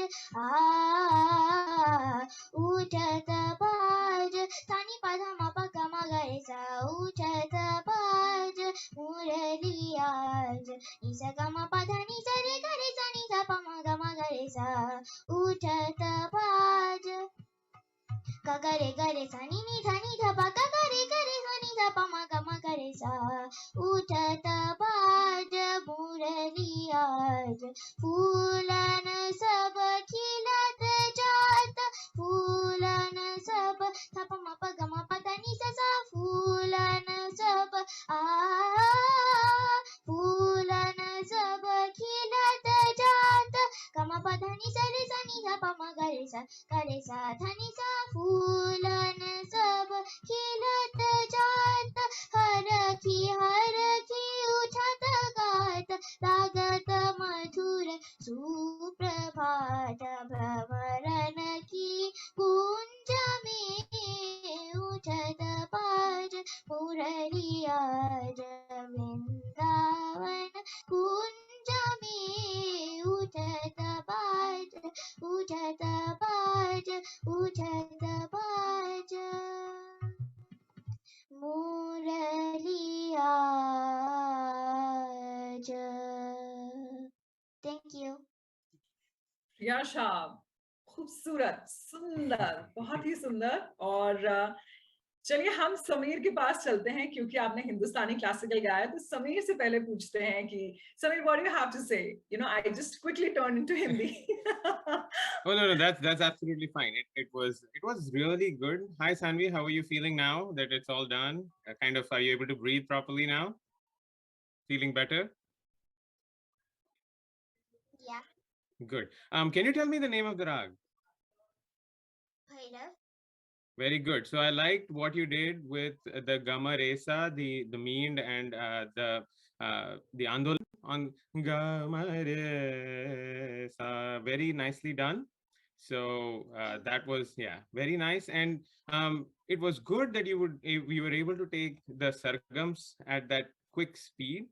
उठत बाज थानी पध मप गम गरे सा, उठत बाज मुरली आज, निस गम पध नि सा रे गरे सा नि सा पम गम गरे सा, उठत बाज गरे गरे सा नि नि धा नि धा पा गरे गरे सा नि धा पा मा ग म गरे सा, उठत बाज मुरली आज, फूलन सब खिलत जात, फूलन सब थप म प ग म प ध नि सा सा, फूलन सब फूलन सब खिलत जात, ग म प ध नि सा रे सा नि धा पा म गरे सा ध नि सा, फूलन सब खिलत जात हर की उठत गात, लागत मधुर सुप्रभात भ्रमरन की कुंज में उठत बाज मुरली आज, वृंदावन कुंज में उठत बाज उठत बाज उठत बाज मुरली आज. Thank you. प्रियाशा, खूबसूरत, सुंदर, बहुत ही सुंदर. और चलिए हम समीर के पास चलते हैं, क्योंकि आपने हिंदुस्तानी क्लासिकल गाया, तो समीर से पहले पूछते हैं कि Sameer, what do you have to say? You know, I just quickly turned into Hindi. Oh no, that's absolutely fine. It was really good. Hi Sanvi, how are you feeling now that it's all done? Kind of, are you able to breathe properly now? Feeling better? Yeah. Good. Can you tell me the name of the rag? Bhairav. Very good. So I liked what you did with the Gama Resa, the mean and the Andolan on Gama Resa. Very nicely done. So that was, yeah, very nice. And it was good that you were able to take the sargams at that quick speed.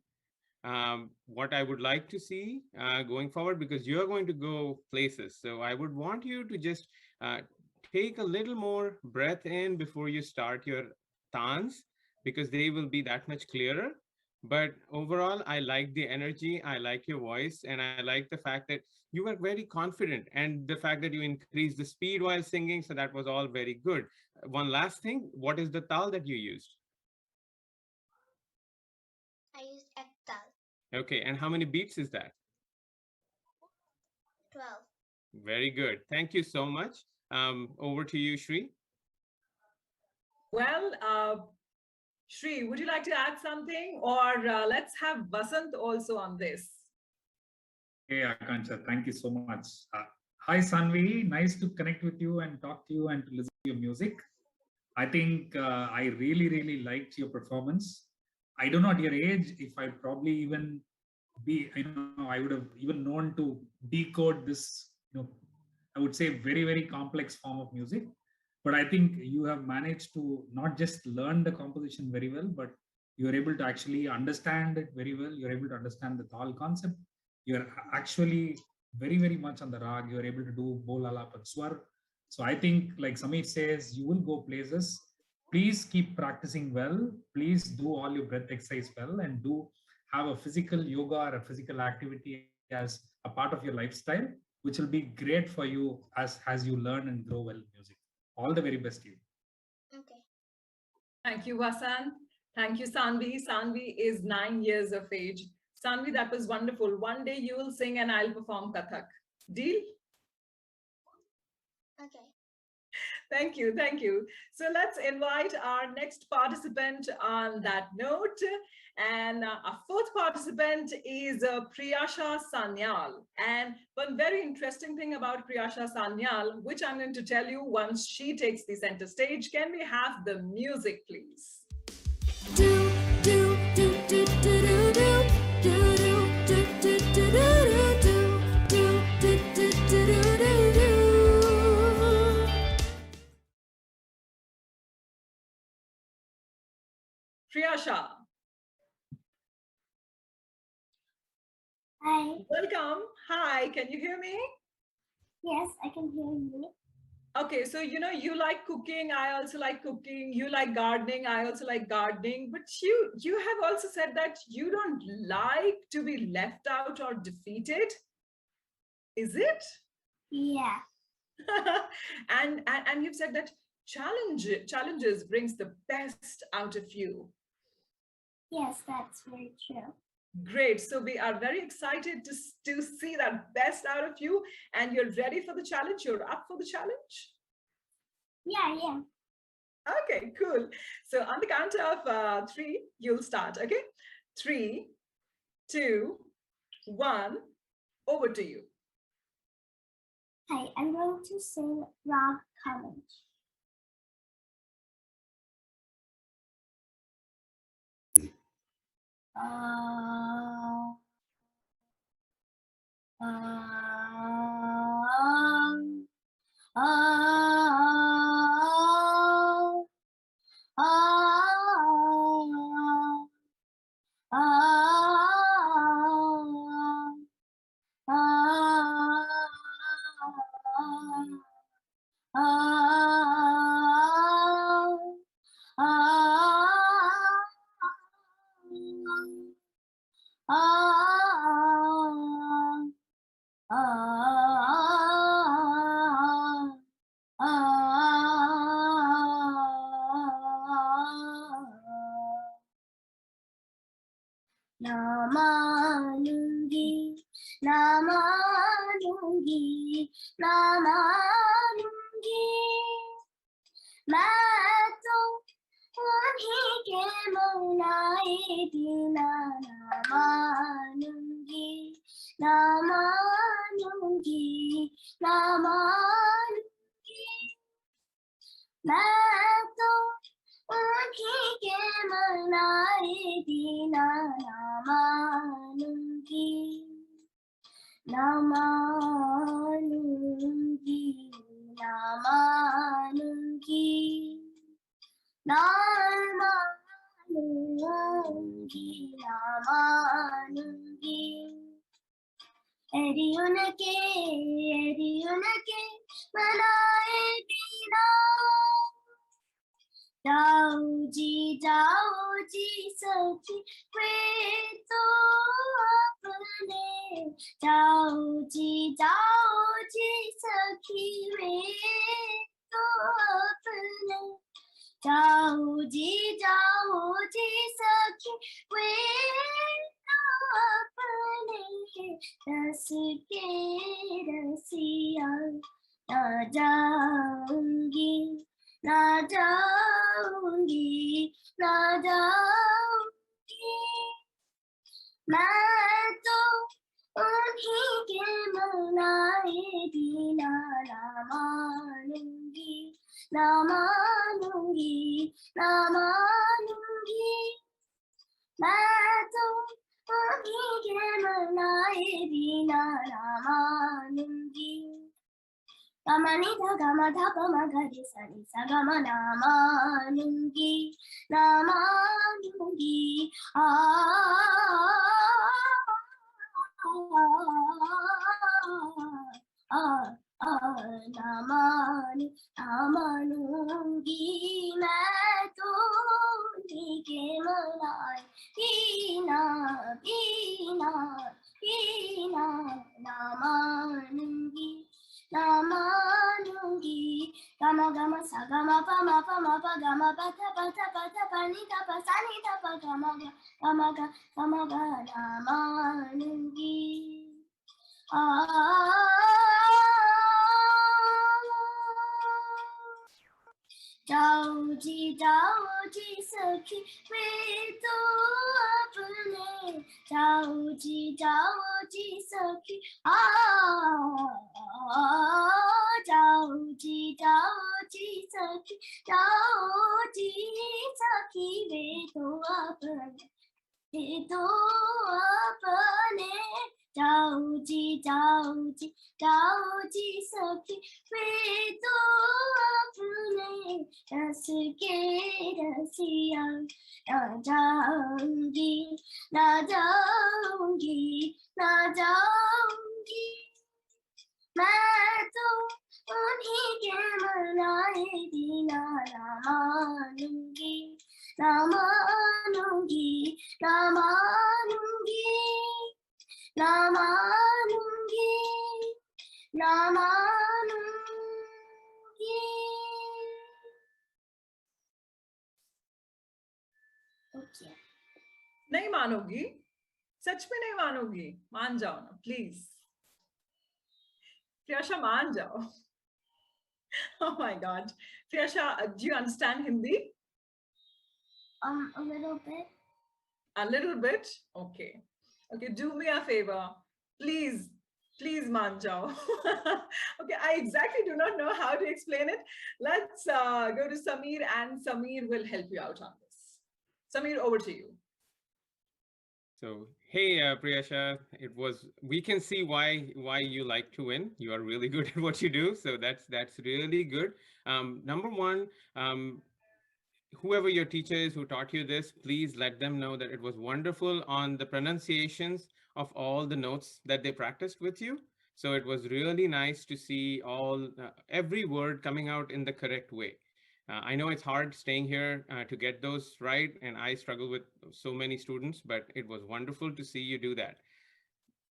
What I would like to see going forward, because you're going to go places. So I would want you to just take a little more breath in before you start your tans, because they will be that much clearer. But overall, I like the energy, I like your voice, and I like the fact that you were very confident and the fact that you increased the speed while singing. So that was all very good. One last thing, what is the tal that you used? I used ektal. Okay, and how many beats is that? 12. Very good. Thank you so much. Over to you, Shri. Well, Shri, would you like to add something, or let's have Vasant also on this? Hey, Akansha, thank you so much. Hi, Sanvi. Nice to connect with you and talk to you and to listen to your music. I think I really, really liked your performance. I don't know at your age if I'd probably even be, I would have even known to decode this, I would say very, very complex form of music. But I think you have managed to not just learn the composition very well, but you're able to actually understand it very well. You're able to understand the tal concept. You're actually very, very much on the rag. You're able to do bolalap and swar. So I think, like Samir says, you will go places. Please keep practicing well. Please do all your breath exercise well, and do have a physical yoga or a physical activity as a part of your lifestyle, which will be great for you as you learn and grow well in music. All the very best to you. Okay. Thank you, Vasant. Thank you, Sanvi. Sanvi is 9 years of age. Sanvi, that was wonderful. One day you will sing and I'll perform Kathak. Deal? Okay. Thank you. Thank you. So let's invite our next participant on that note. And our fourth participant is Priyasha Sanyal. And one very interesting thing about Priyasha Sanyal, which I'm going to tell you once she takes the center stage. Can we have the music, please? Priyasha. Hi. Welcome. Hi, can you hear me? Yes, I can hear you. Okay, so you like cooking, I also like cooking. You like gardening, I also like gardening. But you have also said that you don't like to be left out or defeated. Is it? Yeah. and you've said that challenges brings the best out of you. Yes, that's very true. Great. So we are very excited to see that best out of you. And you're ready for the challenge? You're up for the challenge? Yeah, yeah. Okay, cool. So on the count of 3, you'll start. Okay, 3, 2, 1. Over to you. Hi, I'm going to sing Rag College. Namanungi, namanungi, namanungi. मैं तो उन्हीं के मौलाए दीना ना मानूंगी, ना मानूंगी, ना मानूंगी। मैं तो उन्हीं के मौलाए दीना ना मानूंगी, ना मानूंगी, ना मानूंगी, ना मानूंगी, ना मानूंगी। एरियन के मनाए दीना, जाओ जी सखी वे तो अपने जाओ जी सखी वे तो अपने जाओ जी सखी वे तो अपने रस के रसिया ना जाऊंगी ना जाऊंगी ना जाऊंगी मैं तो उन्हीं के मनाए बिना ना मानूंगी ना मानूंगी ना मानूंगी मैं तो उन्हीं के मनाए बिना ना मानूंगी Gamani da gama da pa ma ga re sa ni sa gama na manungi namanungi मैं तो उन्हीं के मनाए पीना पीना पीना ना मानूंगी ना मानूंगी gama gama sa gama pa ma gama pa tha ni tha pa sa ni tha pa gama ga na मानूंगी जाओ जी सखी वे तो अपने जाओ जी सखी जाओ जी सखी वे तो अपने जाओ जी सखी वे तो अपने रस के रसिया ना जाऊंगी ना जाऊंगी ना जाऊंगी मैं तो उन्हीं के मनाए बिना ना मानूंगी ना मानूंगी ना मानूंगी ना मानूंगी ना मानूंगी Okay. नहीं मानोगी सच में नहीं मानोगी मान जाओ ना प्लीज प्रियाशा मान जाओ oh my god Priyasha do you understand Hindi a little bit okay do me a favor please मान जाओ okay I exactly do not know how to explain it let's go to Sameer and Sameer will help you out on this Sameer over to you So, hey, Priyasha, we can see why you like to win. You are really good at what you do. So that's really good. Number one, whoever your teacher is who taught you this, please let them know that it was wonderful on the pronunciations of all the notes that they practiced with you. So it was really nice to see every word coming out in the correct way. I know it's hard staying here to get those right, and I struggle with so many students, but it was wonderful to see you do that.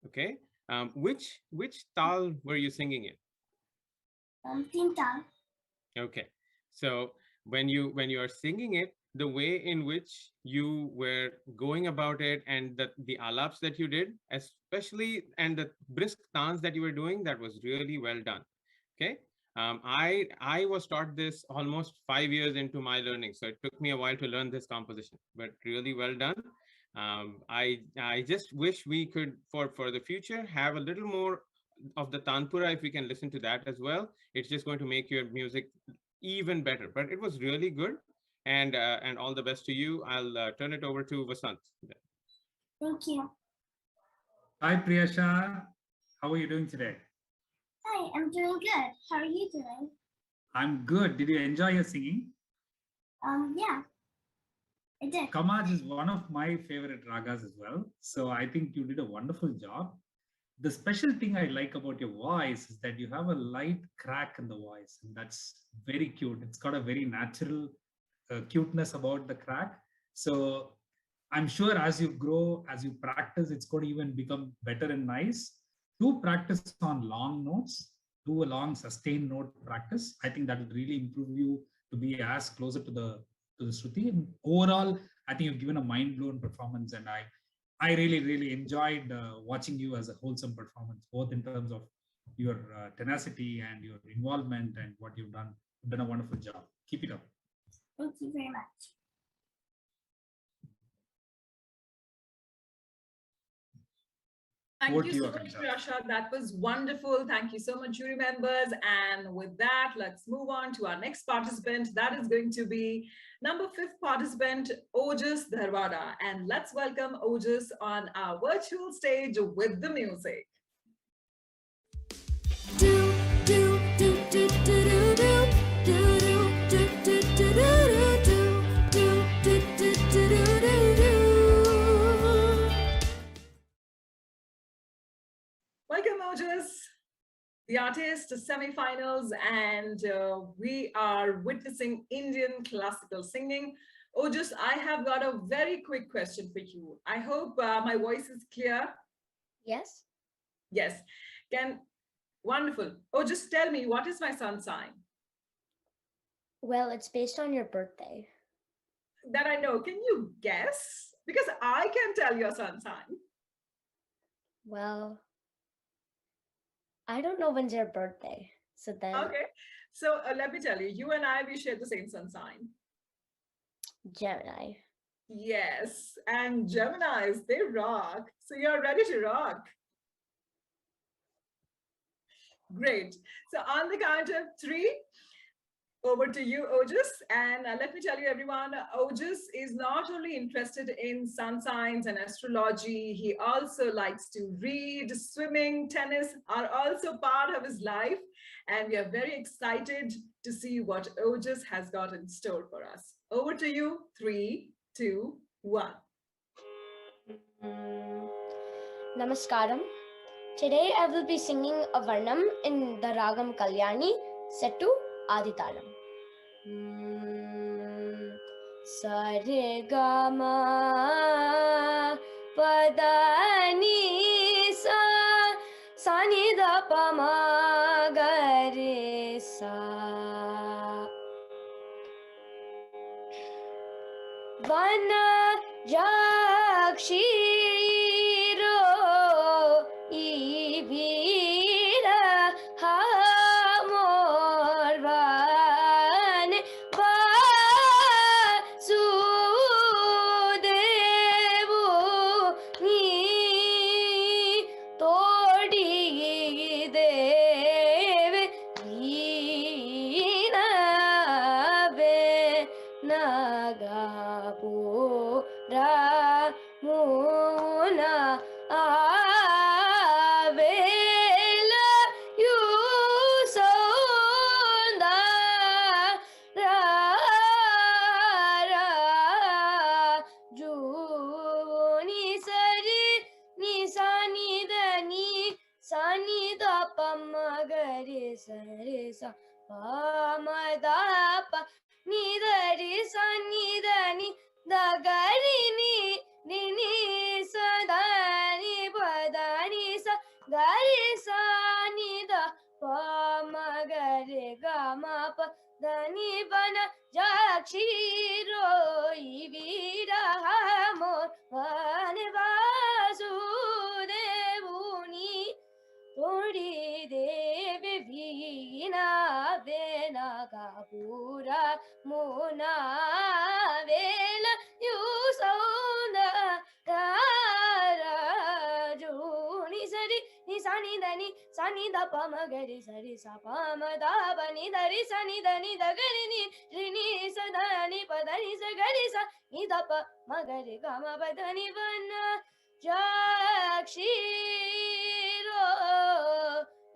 Okay, which tal were you singing in? Tin tal. Okay, so when you are singing it, the way in which you were going about it and the alaps that you did, especially, and the brisk tans that you were doing, that was really well done. Okay. I was taught this almost 5 years into my learning, so it took me a while to learn this composition, but really well done. I just wish we could, for the future, have a little more of the Tanpura, if we can listen to that as well. It's just going to make your music even better, but it was really good. And all the best to you. I'll turn it over to Vasant. Thank you. Hi, Priyasha. How are you doing today? Hi, I'm doing good. How are you doing? I'm good. Did you enjoy your singing? Yeah, I did. Kamaj is one of my favorite ragas as well. So I think you did a wonderful job. The special thing I like about your voice is that you have a light crack in the voice, and that's very cute. It's got a very natural cuteness about the crack. So I'm sure as you grow, as you practice, it's going to even become better and nice. Do practice on long notes, do a long sustained note practice. I think that will really improve you to be as closer to the Shruti. And overall, I think you've given a mind-blown performance, and I really enjoyed watching you as a wholesome performance, both in terms of your tenacity and your involvement and what you've done. You've done a wonderful job. Keep it up. Thank you very much. Thank you so much, Priyasha. That was wonderful. Thank you so much, jury members. And with that, let's move on to our next participant. That is going to be number 5th participant, Ojas Dharwada. And let's welcome Ojas on our virtual stage with the music. Welcome, Ojas, the Artiste semi-finals, and we are witnessing Indian classical singing. Ojas, I have got a very quick question for you. I hope my voice is clear. Yes. Yes. Wonderful. Ojas, tell me, what is my sun sign? Well, it's based on your birthday. That I know. Can you guess? Because I can tell your sun sign. Well, I don't know when's your birthday. So then. Okay. So let me tell you, you and I, we share the same sun sign. Gemini. Yes. And Geminis, they rock. So you're ready to rock. Great. So on the count of 3, over to you, Ojas. And let me tell you, everyone, Ojas is not only interested in sun signs and astrology, he also likes to read, swimming, tennis are also part of his life. And we are very excited to see what Ojas has got in store for us. Over to you, 3, 2, 1. Namaskaram. Today I will be singing a Varnam in the Ragam Kalyani set to Aditalam. Sare Gama Padani Sa Sani Da Pama Gare Sa Vana Jakshiro Ivira Hamor Van Vasudevu Ni Todi Dev Dina Ve Nagapura Muna Avela Yusonda Rara Juni Sari Nisani Dani Sani Da Pamagari Sari Sa Pamadapa Nidari Sani Dani Dagarini Nini Sadani Padani Sa Gari Sani Da Pamagari Gama Padani Vana Jakshiro Ivira Hamor Vane Vasudevuni Tori Devi Vina Vena Kapura Muna Vela Yusonda Rara Juni Sari Nisani Dani Sani Da Pamagari Sari Sapama Da Bani Dari Sani Dani Dagarini Rini Sadani Padani Sagari Sa Nidapa Magari Gama Padani Vana Jakshiro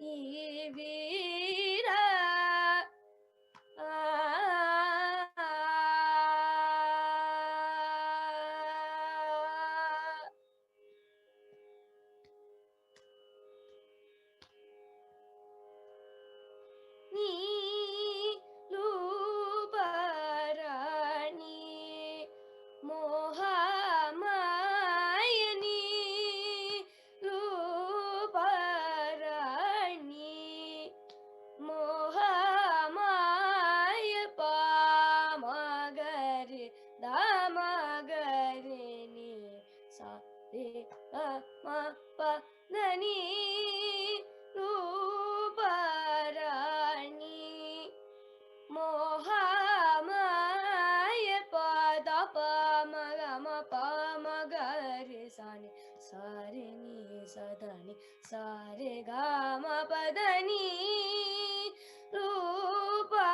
Ivira Ni Lubarani ma pa da ni Ruparani Mohamaya pada pamagama pamagare sani sare ni sadani sare gama padani Ruparani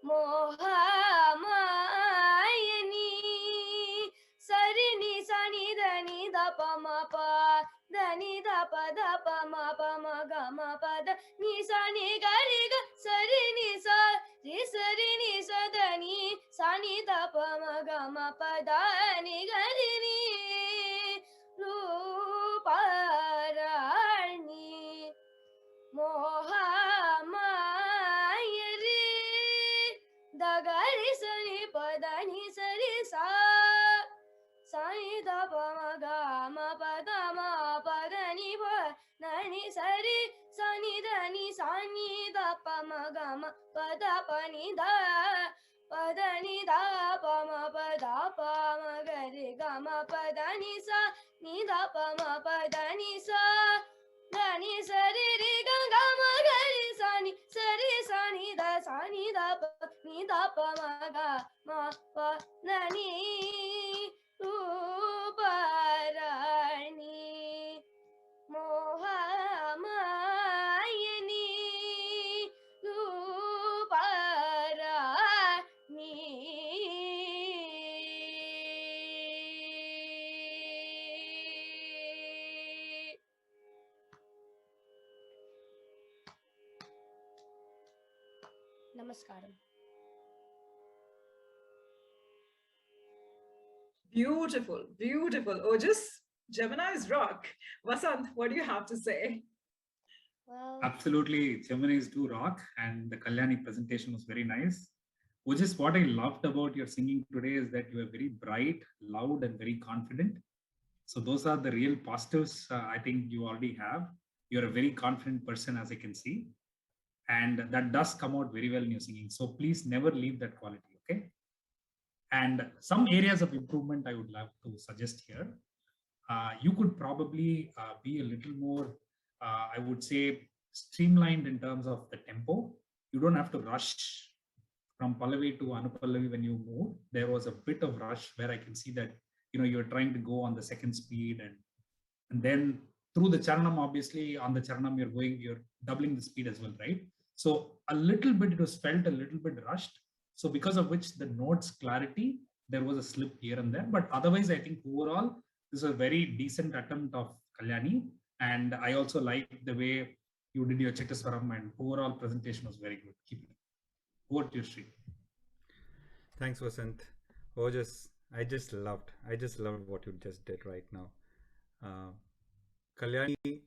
Mohamayani Sarini sani dani da pa ma pa dani da pa ma pa ma ga ma pa da ni sa ni ga ri ga sari ni sa ri sari ni sa dani sa ni da pa ma ga ma pa da ni ga ri ni Ruparani Mohamayari Dagari sani padani sari sa Sani da pa ma ga ma pa da ma pa da ni pa nani sari sani da ni sani da pa ma ga ma pa da pa ni da pa da ni da pa ma pa da pa ma ga re ga ma pa da ni sa ni da pa ma pa da ni sa da ni sari re ga ga ma ga re sa ni sari sa ni da pa ni da pa ma ga ma pa da ni Ruparani Mohamayani Ruparani Namaskaram. Beautiful, beautiful. Ojas, Gemini's rock. Vasant, what do you have to say? Well, Absolutely, Gemini's do rock, and the Kalyani presentation was very nice. Which is what I loved about your singing today is that you are very bright, loud, and very confident. So those are the real positives I think you already have. You're a very confident person, as I can see, and that does come out very well in your singing. So please never leave that quality, okay? And some areas of improvement I would love to suggest here. You could probably be a little more, I would say, streamlined in terms of the tempo. You don't have to rush from Pallavi to Anupallavi when you move. There was a bit of rush where I can see that you're trying to go on the second speed, and then through the charanam, obviously on the charanam you're doubling the speed as well, right? So a little bit it was felt a little bit rushed. So because of which the notes clarity, there was a slip here and there. But otherwise, I think overall, this is a very decent attempt of Kalyani. And I also like the way you did your Chittaswaram, and overall presentation was very good. Keep it. Over to you, Sri. Thanks, Vasant. Ojas, I just loved what you just did right now. Kalyani,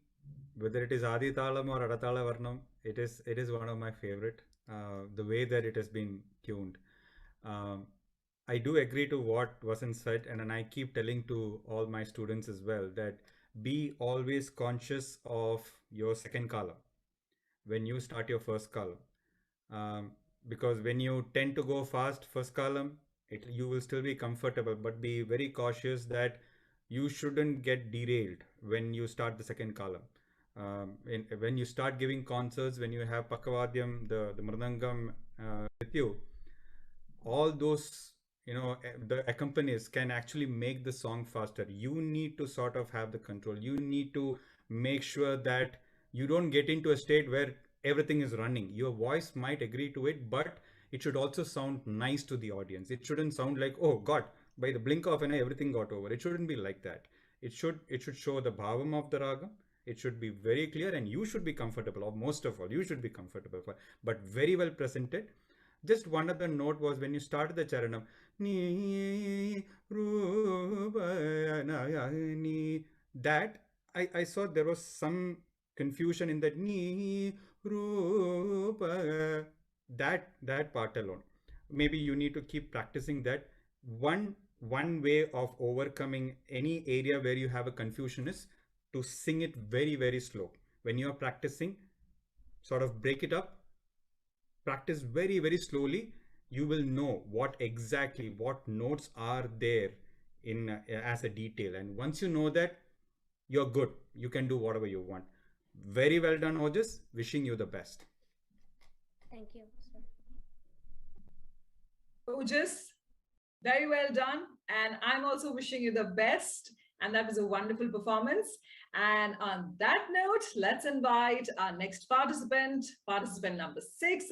whether it is Adi Talam or Adatala Varnam, it is one of my favorite. The way that it has been tuned. I do agree to what Vasant said, and I keep telling to all my students as well that be always conscious of your second column when you start your first column. Because when you tend to go fast first column, you will still be comfortable, but be very cautious that you shouldn't get derailed when you start the second column. When you start giving concerts, when you have Pakavadyam, the Mridangam with you, all those, the accompanies can actually make the song faster. You need to sort of have the control. You need to make sure that you don't get into a state where everything is running. Your voice might agree to it, but it should also sound nice to the audience. It shouldn't sound like, oh God, by the blink of an eye, everything got over. It shouldn't be like that. It should show the bhavam of the raga. It should be very clear, and you should be comfortable, or most of all, you should be comfortable for, but very well presented. Just one other note was when you started the charanam, that I saw there was some confusion in that that part alone. Maybe you need to keep practicing that. One way of overcoming any area where you have a confusion is to sing it very, very slow. When you are practicing, sort of break it up, practice very, very slowly. You will know what notes are there in as a detail. And once you know that, you're good. You can do whatever you want. Very well done, Ojas. Wishing you the best. Thank you, sir. Ojas, very well done. And I'm also wishing you the best. And that was a wonderful performance. And on that note, let's invite our next participant, participant number 6,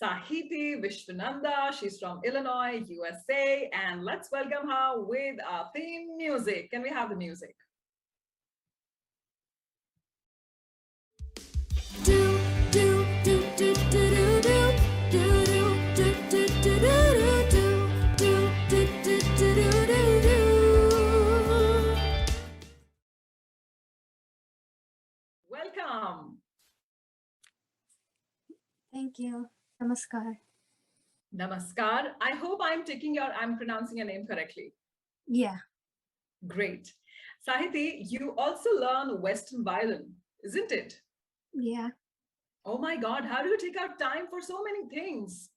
Sethi Vishwananda. She's from Illinois, USA. And let's welcome her with our theme music. Can we have the music? Welcome. Thank you. Namaskar. Namaskar. I hope I'm pronouncing your name correctly. Yeah. Great. Sethi, you also learn Western violin, isn't it? Yeah. Oh my God, how do you take out time for so many things?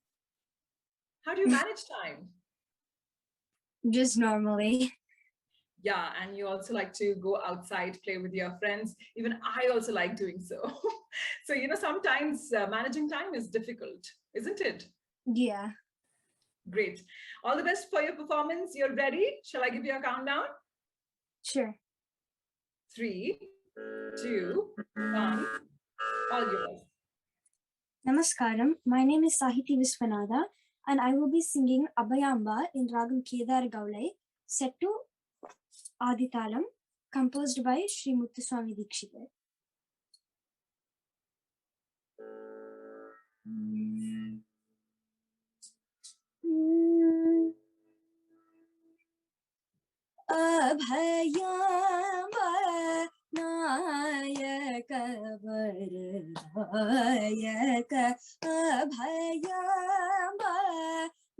How do you manage time? Just normally. Yeah, and you also like to go outside, play with your friends. Even I also like doing so. So, sometimes managing time is difficult, isn't it? Yeah. Great. All the best for your performance. You're ready? Shall I give you a countdown? Sure. 3, 2, 1. All yours. Namaskaram. My name is Sethi Vishwananda, and I will be singing Abhayamba in Ragam Kedar Gaulai, set to Aditalam, composed by Sri Muthuswami Dikshite. Abhayamba Nayaka Varadayaka Abhayamba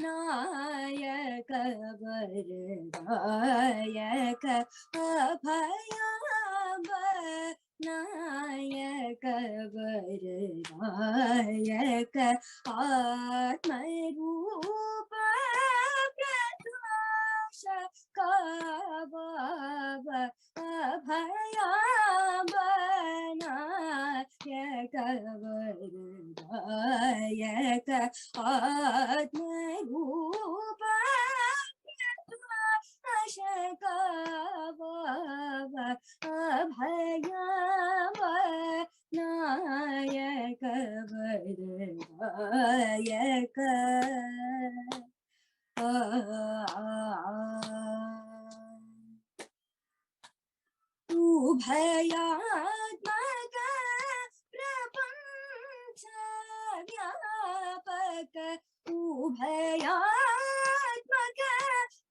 Nayaka Varadayaka Abhayamba Nayaka Varadayaka Atmarupa Kababa Abhayamba Nayaka Varadayaka Atmarupa Kababa Abhayamba Nayaka Varadayaka Ubhayatmaka prapancha vyapaka Ubhayatmaka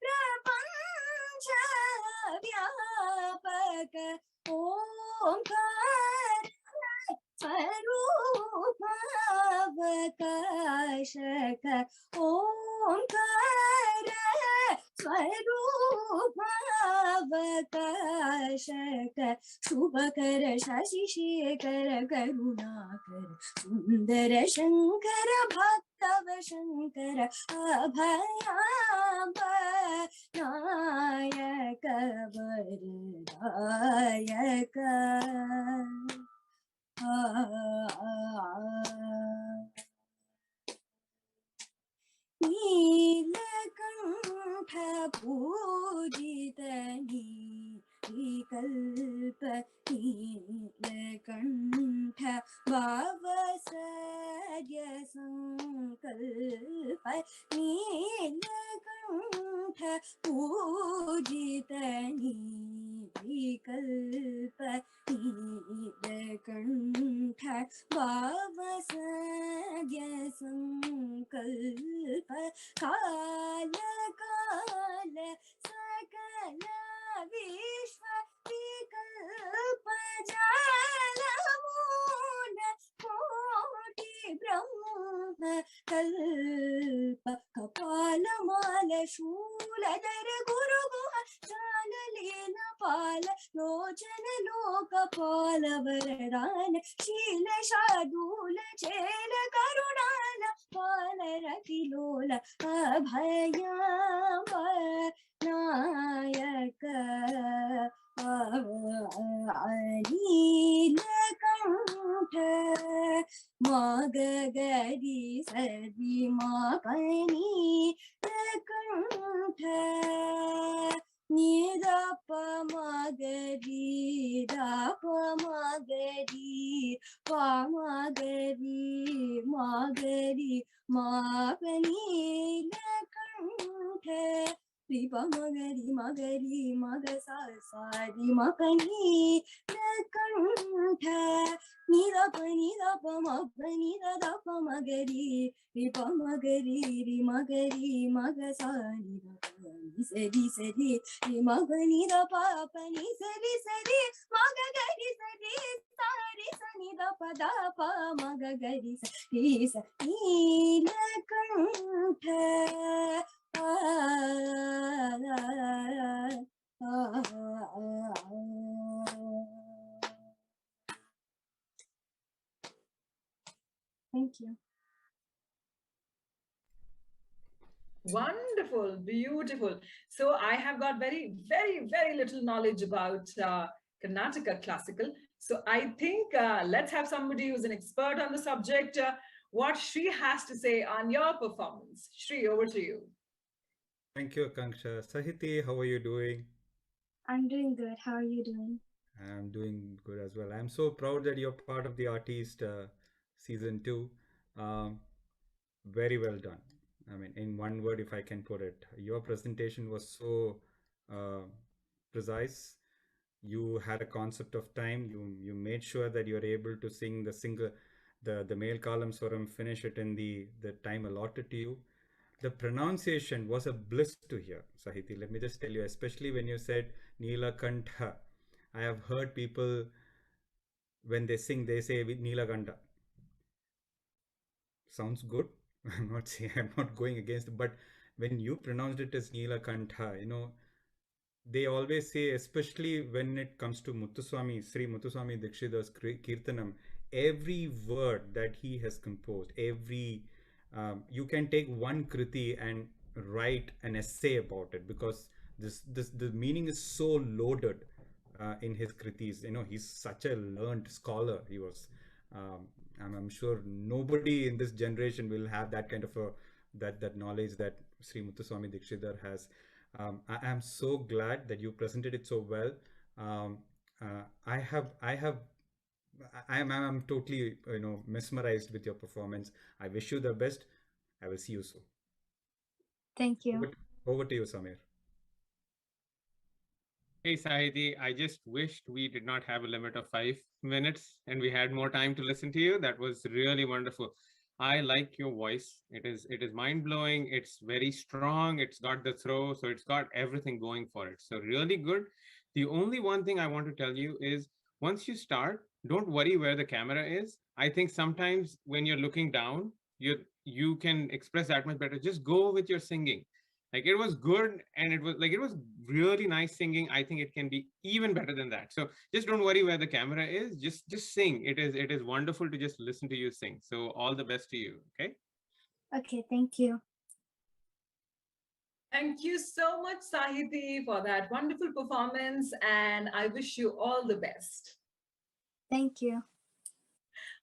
prapancha vyapaka Omkar Svarupavakashaka Omkara Svarupavakashaka Shubhakara Shashishekara Karunakara Sundara Shankara Bhaktava Shankara Abhayamba Nayaka Varadayaka Neelakantha Pujitani Vikalpa Neelakantha Bhavasarya Sankalpa Neelakantha Pujitani Vikalpa Neelakantha Bhavasarya Sankalpa Kala Kala Sakala Vishwa Vikalpa Jalamuna Koti Brahma Kalpa Kapala Mala Shuladara Guru Guha Chala Lena Pala Lochana Lokapala Varadana Shila Shadula Chela Karunana पालरतिलोल अभयम नायक नीलकंठ मगगरी सदी मापनी कंठ निरप मगरी रप मगरी पामगरी मगरी मापनी कंठ rib मगरी मगरी मग सारी मपनी कंठ निरप निरप मप निरप मगरी रिप मगरी रि मगरी मग सारी सरी सरी रि मग निरप पनी सरी सरी मग गरी सरी सारी सनि दप दप मग गरी सरी Neelkanth Thank you. Wonderful, beautiful. So I have got very little knowledge about Karnataka classical. So I think let's have somebody who's an expert on the subject. What Shri has to say on your performance. Shri, over to you. Thank you, Akanksha. Sahiti, how are you doing? I'm doing good. How are you doing? I'm doing good as well. I'm so proud that you're part of the Artiste season 2. Very well done. I mean, in one word, if I can put it, your presentation was so precise. You had a concept of time. You made sure that you're able to sing the male column swaram, finish it in the time allotted to you. The pronunciation was a bliss to hear, Sahiti. Let me just tell you, especially when you said Neelakantha. I have heard people, when they sing, they say Neelakanta. Sounds good. I'm not going against it, but when you pronounced it as Neelakantha, they always say, especially when it comes to Muthuswami, Sri Muthuswami Dikshitar's Kirtanam, every word that he has composed, you can take one kriti and write an essay about it, because the meaning is so loaded in his kritis. He's such a learned scholar. He was. I'm sure nobody in this generation will have that kind of that knowledge that Sri Muthuswami Dikshitar has. I am so glad that you presented it so well. I'm totally mesmerized with your performance. I wish you the best. I will see you soon. Thank you. Over to you, Samir. Hey, Sahiti, I just wished we did not have a limit of 5 minutes and we had more time to listen to you. That was really wonderful. I like your voice. It is mind-blowing. It's very strong. It's got the throw, so it's got everything going for it. So really good. The only one thing I want to tell you is, once you start, don't worry where the camera is. I think sometimes when you're looking down, you can express that much better. Just go with your singing. Like, it was good, and it was really nice singing. I think it can be even better than that. So just don't worry where the camera is. Just sing. It is wonderful to just listen to you sing. So all the best to you. Okay. Okay. Thank you. Thank you so much, Sahiti, for that wonderful performance, and I wish you all the best. Thank you.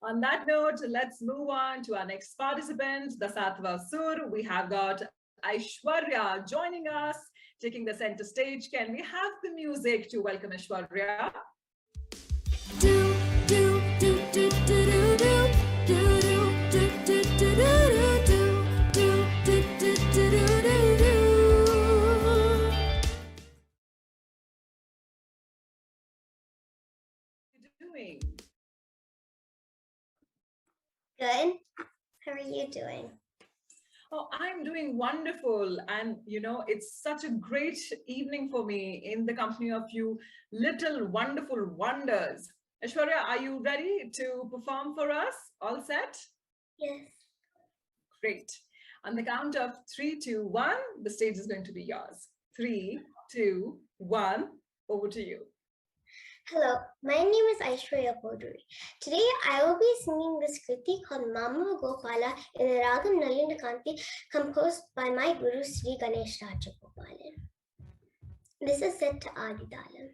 On that note, let's move on to our next participant, the Satva Sur. We have got Aishwarya joining us, taking the center stage. Can we have the music to welcome Aishwarya? Doing? Good. How are you doing? Oh, I'm doing wonderful. And, it's such a great evening for me in the company of you little wonderful wonders. Aishwarya, are you ready to perform for us? All set? Yes. Great. On the count of 3, 2, 1, the stage is going to be yours. 3, 2, 1, over to you. Hello, my name is Aishwarya Poduri. Today I will be singing this kriti called Mama Gopala in the Ragam Nalinakanti composed by my guru Sri Ganesh Rajagopalan. This is set to Aditalam.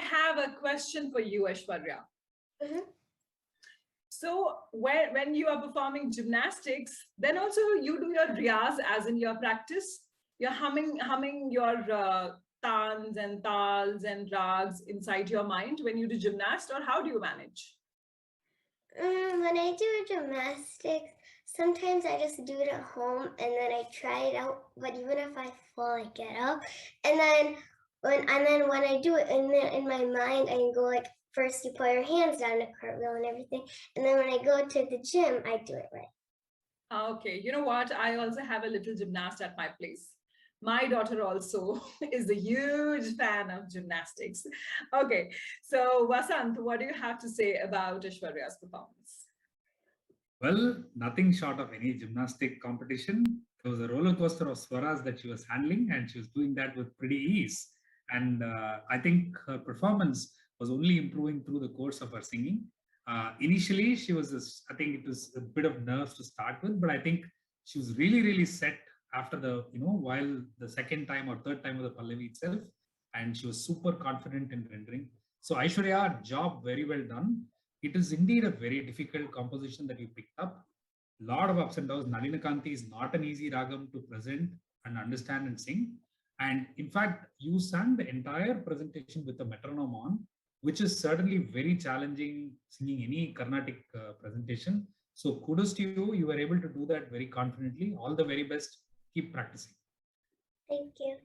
have a question for you, Aishwarya. Mhm. So when you are performing gymnastics, then also you do your riyaz, as in your practice. You're humming your tans and tals and rags inside your mind when you do gymnast, or how do you manage? When I do gymnastics, sometimes I just do it at home and then I try it out. But even if I fall, I get up. And then when I do it in my mind, I go like, first you put your hands down the cartwheel and everything, and then when I go to the gym, I do it right. Okay, you know what? I also have a little gymnast at my place. My daughter also is a huge fan of gymnastics. Okay, so Vasant, what do you have to say about Aishwarya's performance? Well, nothing short of any gymnastic competition. There was a roller coaster of swaras that she was handling, and she was doing that with pretty ease. And I think her performance was only improving through the course of her singing. Initially, she was, I think it was a bit of nerves to start with, but I think she was really, really set after while the second time or third time of the Pallavi itself, and she was super confident in rendering. So Aishwarya, job very well done. It is indeed a very difficult composition that you picked up. A lot of ups and downs. Nalinakanti is not an easy ragam to present and understand and sing. And in fact, you sang the entire presentation with a metronome on, which is certainly very challenging singing any Carnatic presentation. So kudos to you. You were able to do that very confidently. All the very best. Keep practicing. Thank you.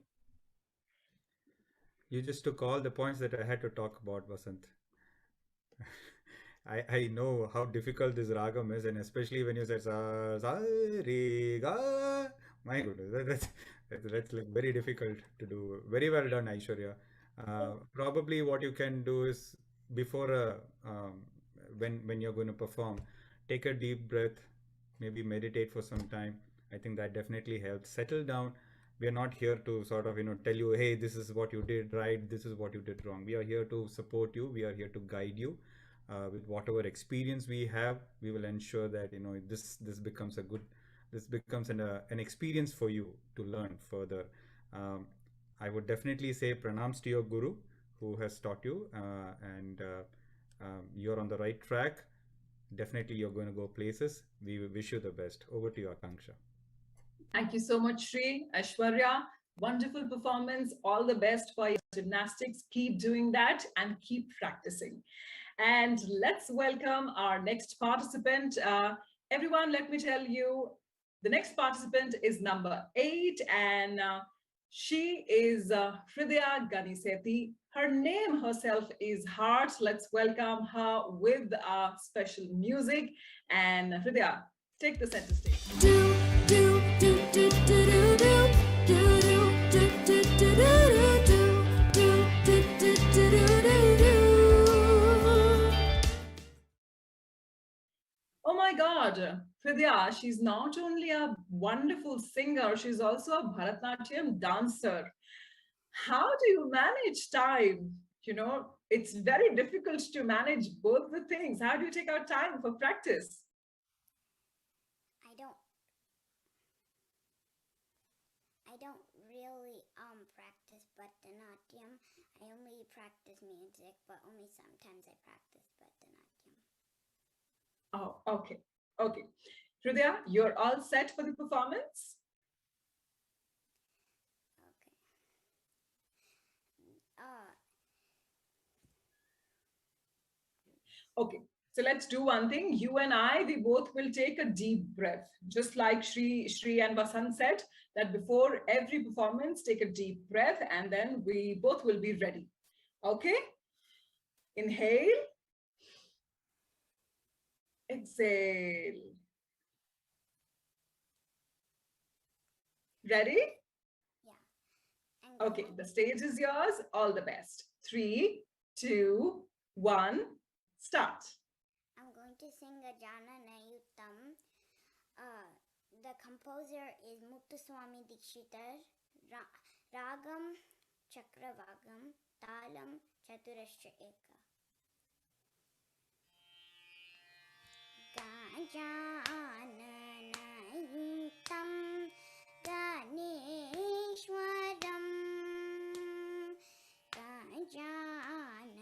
You just took all the points that I had to talk about, Vasant. I know how difficult this ragam is, and especially when you said sa, sa, re, ga. My goodness, that's like very difficult to do. Very well done, Aishwarya. Probably what you can do is before when you're going to perform, take a deep breath, maybe meditate for some time. I think that definitely helps. Settle down. We are not here to sort of tell you, hey, this is what you did right, this is what you did wrong. We are here to support you. We are here to guide you. With whatever experience we have, we will ensure that this becomes an experience for you to learn further. I would definitely say pranams to your guru who has taught you, and you're on the right track. Definitely you're going to go places. We wish you the best. Over to you, Akanksha. Thank you so much, Shri. Aishwarya, wonderful performance. All the best for your gymnastics. Keep doing that and keep practicing. And let's welcome our next participant. Everyone, let me tell you, the next participant is number 8, and she is Fridhya Ghani Sethi. Her name herself is Heart. Let's welcome her with special music. And Fridhya, take the center stage. Oh my God, Fridhya, she's not only a wonderful singer, she's also a Bharatanatyam dancer. How do you manage time? It's very difficult to manage both the things. How do you take out time for practice? I don't really practice Bharatanatyam. I only practice music, but only sometimes I practice Bharatanatyam. Oh, okay. Okay. Fridhya, you're all set for the performance? Okay. So let's do one thing. You and I, we both will take a deep breath. Just like Shri and Vasant said, that before every performance, take a deep breath and then we both will be ready. Okay? Inhale. Exhale. Ready? Yeah. Okay, the stage is yours. All the best. 3, 2, 1, start. I'm going to sing a Jana Uttam. The composer is Muthuswami Dikshitar. Ragam Chakravagam. Talam Chaturashtra Eka. Gajananayutam Ganeshwaram Gajananayutam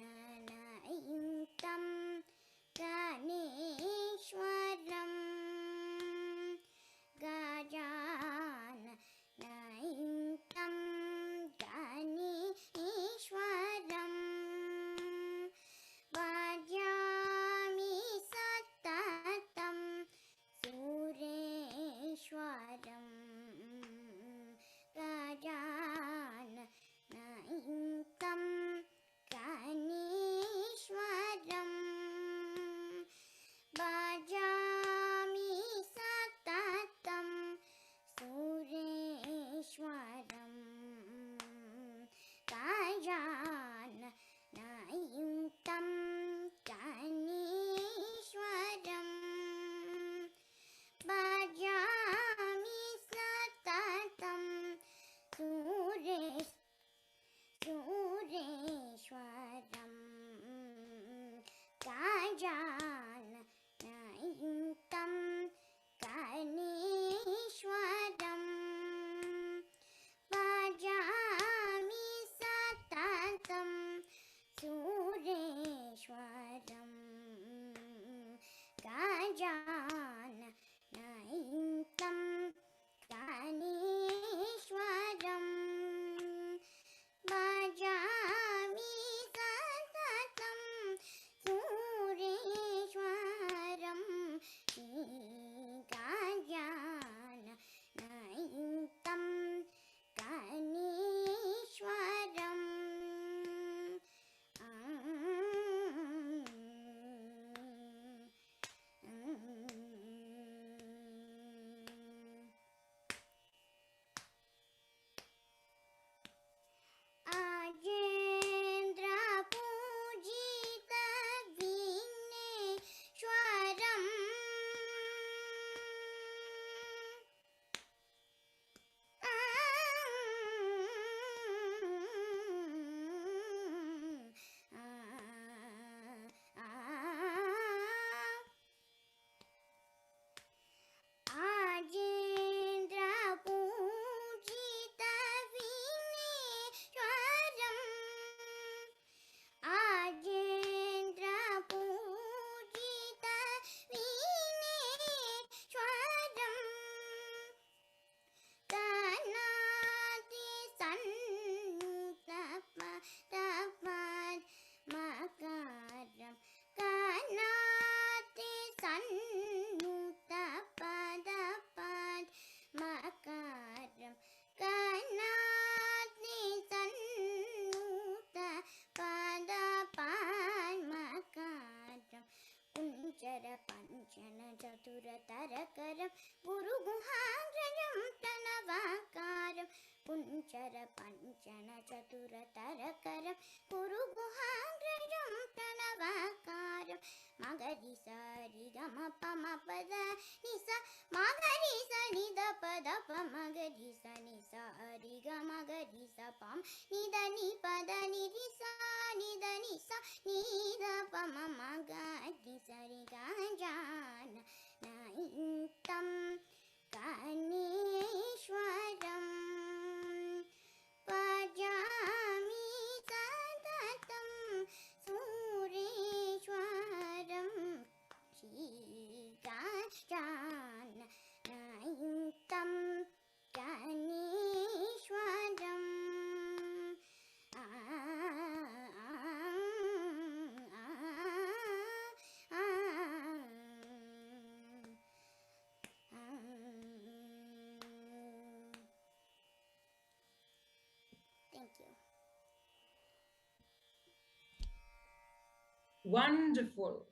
Wonderful.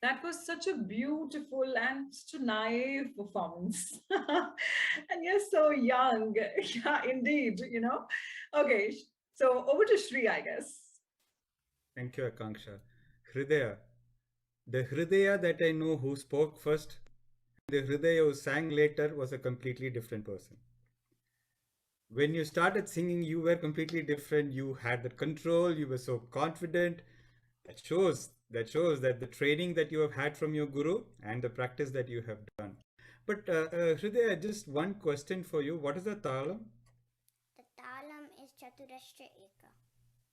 That was such a beautiful and such a naive performance. And you're so young. Yeah, indeed, you know. Okay, so over to Shri, I guess. Thank you, Akanksha. Hridaya. The Hridaya that I know who spoke first, the Hridaya who sang later was a completely different person. When you started singing, you were completely different. You had the control, you were so confident. That shows that the training that you have had from your guru and the practice that you have done. But Hridaya, just one question for you. What is the talam? The talam is Chaturashtra Eka.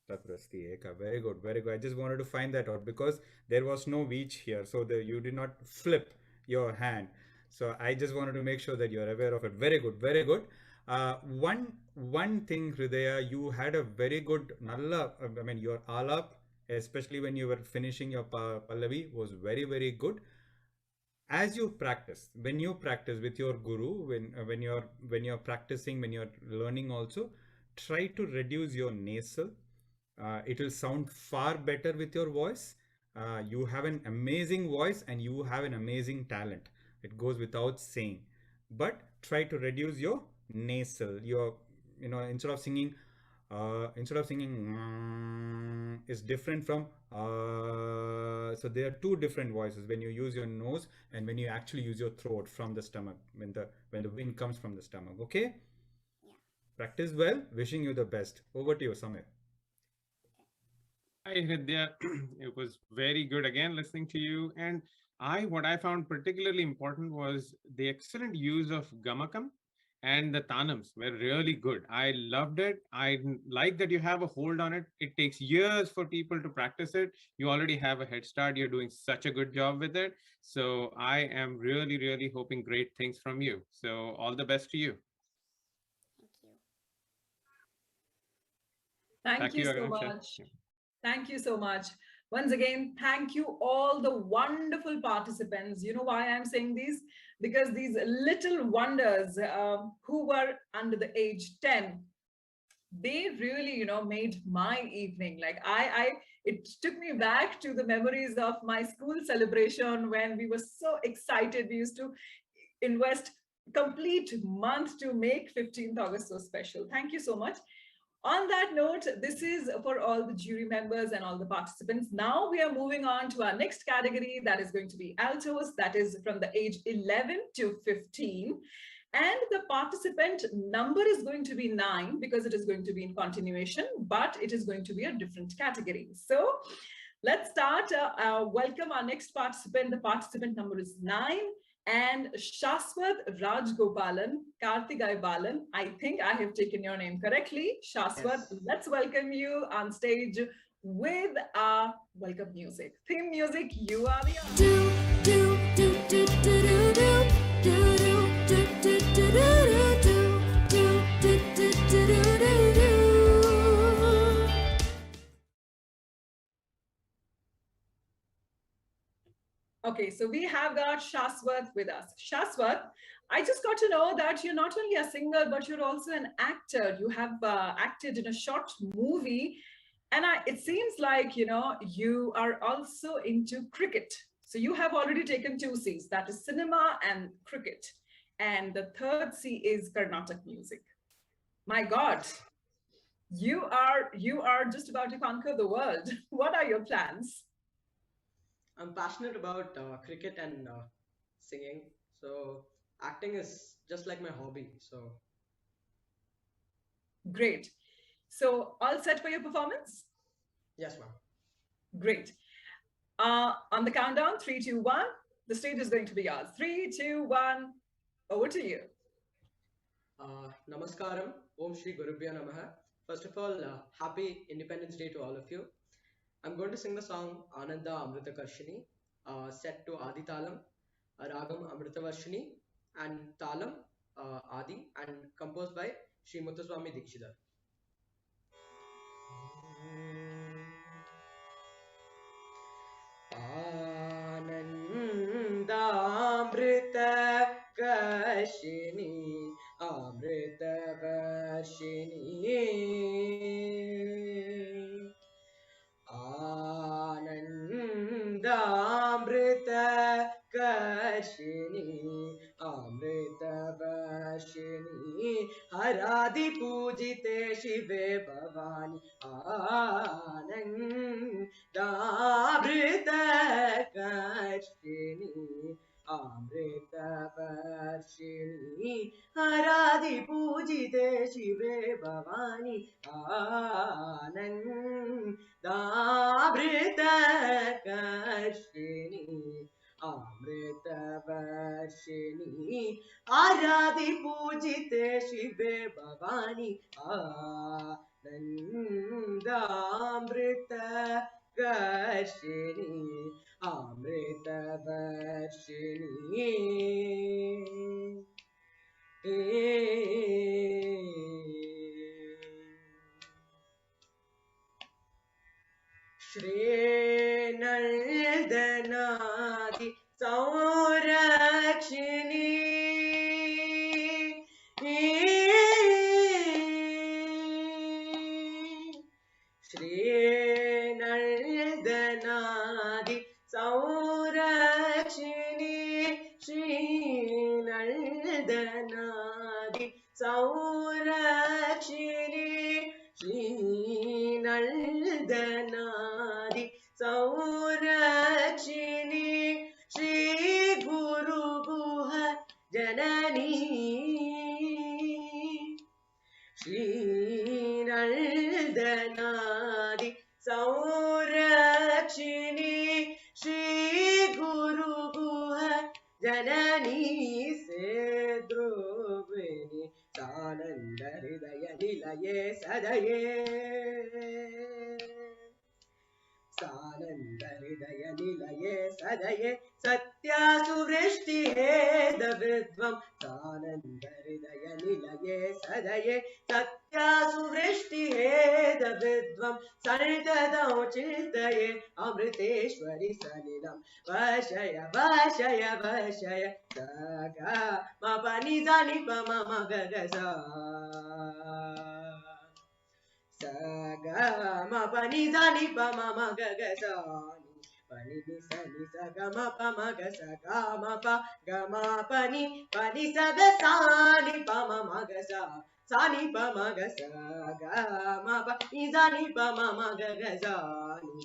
Chaturasti Eka. Very good, very good. I just wanted to find that out because there was no veech here, so you did not flip your hand. So I just wanted to make sure that you're aware of it. Very good, very good. One thing, Hridaya, you had a very good nalla. I mean, your alap, especially when you were finishing your pallavi, was very very good. As you practice, when you practice with your guru, when you're practicing, when you're learning also, try to reduce your nasal. It will sound far better with your voice. You have an amazing voice and you have an amazing talent. It goes without saying. But try to reduce your nasal. Instead of singing is different from so there are two different voices when you use your nose and when you actually use your throat from the stomach when the wind comes from the stomach. Okay? Yeah. Practice well. Wishing you the best. Over to you, Samir. Hi, Hridya. It was very good again listening to you. And what I found particularly important was the excellent use of gamakam and the tanams were really good. I loved it. I like that you have a hold on it. It takes years for people to practice it. You already have a head start. You're doing such a good job with it. So I am really, really hoping great things from you. So all the best to you. Thank you. Thank you so Akanksha. much. Thank you so much. Once again, thank you all the wonderful participants. You know why I'm saying these? Because these little wonders who were under the age 10, they really, made my evening. Like it took me back to the memories of my school celebration when we were so excited. We used to invest complete month to make 15th August so special. Thank you so much. On that note, this is for all the jury members and all the participants. Now we are moving on to our next category that is going to be altos, that is from the age 11 to 15. And the participant number is going to be 9 because it is going to be in continuation, but it is going to be a different category. So let's start. Welcome our next participant. The participant number is 9. And Shaswat Rajgopalan, Kartigai Balan, I think I have taken your name correctly. Shaswat, yes. Let's welcome you on stage with our welcome music. Theme music, you are the Okay, so we have got Shaswat with us. Shaswat, I just got to know that you're not only a singer, but you're also an actor. You have acted in a short movie, and it seems like, you are also into cricket. So you have already taken 2 Cs, that is cinema and cricket. And the third C is Carnatic music. My God, you are just about to conquer the world. What are your plans? I'm passionate about cricket and singing. So acting is just like my hobby. So great. So all set for your performance? Yes, ma'am. Great. On the countdown, 3, 2, 1, the stage is going to be yours. 3, 2, 1, over to you. Namaskaram, Om Shri Gurubhyo Namaha. First of all, happy Independence Day to all of you. I'm going to sing the song Ananda Amrita Karshini, set to Adi Talam, Ragam Amrita Varshini, and Talam Adi, and composed by Sri Muthuswami Dikshidhar. Ananda Amrita Karshini, Amrita Varshini. हरादि पूजिते शिवे भवानी आनन्दामृतकर्षिणि अमृतवर्षिणि हरादि पूजिते शिवे भवानी आनन्दामृतकर्षिणि अमृतवर्षिणि आराधि पूजिते शिवे भवानी आनन्दामृतवर्षिणि अमृतवर्षिणि श्रीनर्दनादि संरक्षिणी श्रीनर्दनादि संरक्षिणी श्रीनर्दनादि संरक्षिणी श्रीनर्दनादि संरक्षिणी श्री गुरुगुह जननी श्रीनर्दनादि संरक्षिणी श्री गुरुगुह जननी से द्रोविणी सानंद हृदय निलये सदये सानंद हृदय निलये सदये सत्यासुवृष्टि head विद्वं सानंद हृदय निलये सदये सत्यासुवृष्टि head विद्वं सर्गदौ चिन्तये अमृतेश्वरि सलिलं वशय वशय वशय ग म प नि ध नि प म म ग ग सा स ग म प नि ध नि प म म ग ग सा नि नि स ग म प म ग स ग म प ग म प नि स ग सा नि प म म ग सा सा नि प म ग स ग म प नि ध नि प म म ग ग सा नि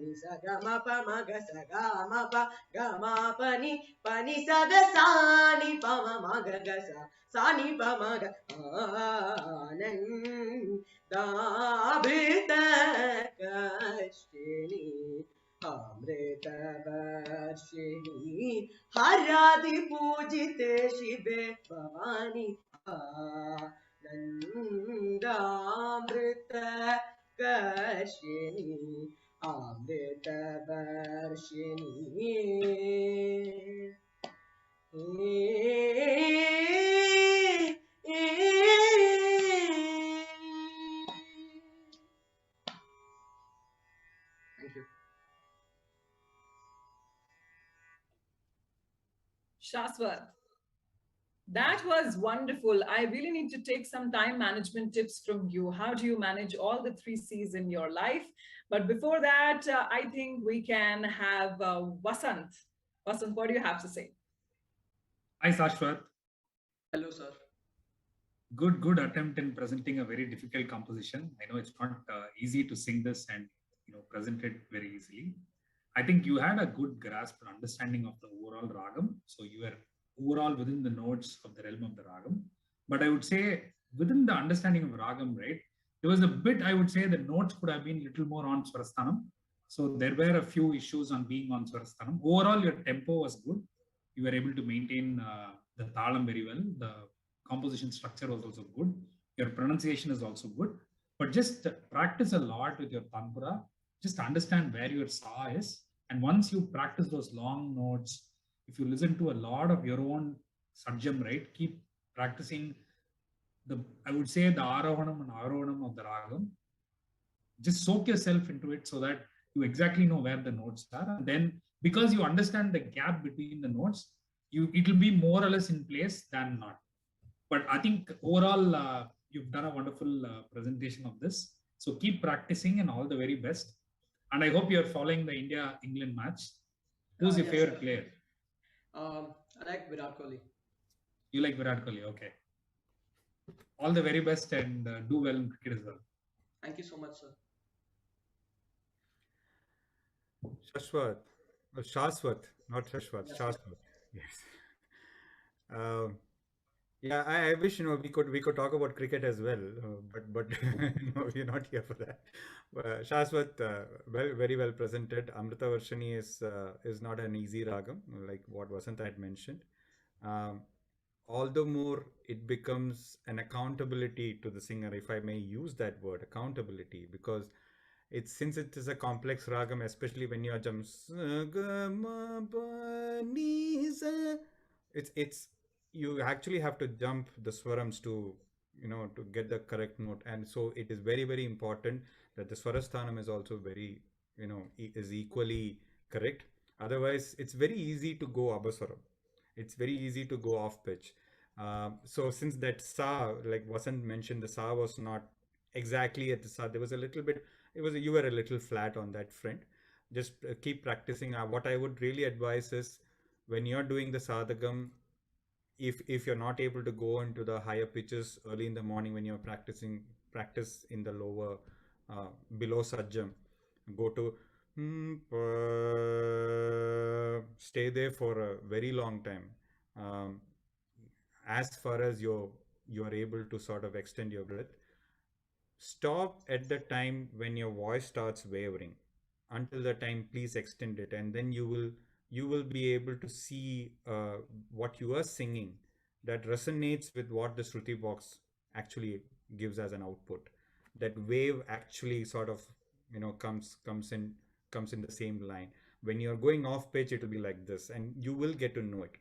नि स ग म प म ग स ग म प ग म प नि स ग सा नि प म म ग ग सा सा नि प म ग आनन्दामृतकर्षिणि अमृतवर्षिणि हरादि पूजिते शिवे Bhavani आनन्दामृतकर्षिणि अमृतवर्षिणि Thank you. Shaswat, that was wonderful. I really need to take some time management tips from you. How do you manage all the 3 C's in your life? But before that, I think we can have Vasant. Vasant, what do you have to say? Hi, Shashwat. Hello, sir. Good attempt in presenting a very difficult composition. I know it's not easy to sing this and present it very easily. I think you had a good grasp and understanding of the overall ragam. So you were overall within the notes of the realm of the ragam. But I would say within the understanding of ragam, right, there was a bit, I would say the notes could have been a little more on Swarasthanam. So there were a few issues on being on Swarasthanam. Overall, your tempo was good. You were able to maintain the talam very well. The composition structure was also good. Your pronunciation is also good. But just practice a lot with your tanpura. Just understand where your sa is. And once you practice those long notes, if you listen to a lot of your own sajjam, right, keep practicing I would say the arohanam and arohanam of the ragam. Just soak yourself into it so that you exactly know where the notes are. And then because you understand the gap between the notes, it will be more or less in place than not. But I think overall, you've done a wonderful presentation of this. So keep practicing and all the very best. And I hope you're following the India-England match. Who's your favorite player? I like Virat Kohli. You like Virat Kohli, okay. All the very best and do well in cricket as well. Thank you so much, sir. Shashwat, Shashwat, not Shashwat, Yes, sir. Shashwat. Yes. Um, yeah, I wish we could talk about cricket as well, but no, we're not here for that. Shashwat, very well presented. Amrita Varshini is not an easy ragam, like what Vasant had mentioned. Um, all the more it becomes an accountability to the singer, if I may use that word, accountability, because it's since it is a complex ragam, especially when you are it's you actually have to jump the swarams to to get the correct note, and so it is very important that the swarasthanam is also very is equally correct. Otherwise it's very easy to go abaswaram, it's very easy to go off pitch. So since that sa, like Vasant mentioned, the sa was not exactly at the sa, there was a little bit, you were a little flat on that front. Just keep practicing. What I would really advise is when you're doing the sadhagam, if you're not able to go into the higher pitches early in the morning when you're practice in the lower below sajjam, go to stay there for a very long time. um, as far as you are able to sort of extend your breath, stop at the time when your voice starts wavering. Until the time, please extend it, and then you will be able to see what you are singing that resonates with what the shruti box actually gives as an output. That wave actually sort of comes in the same line. When you're going off pitch, it will be like this, and you will get to know it.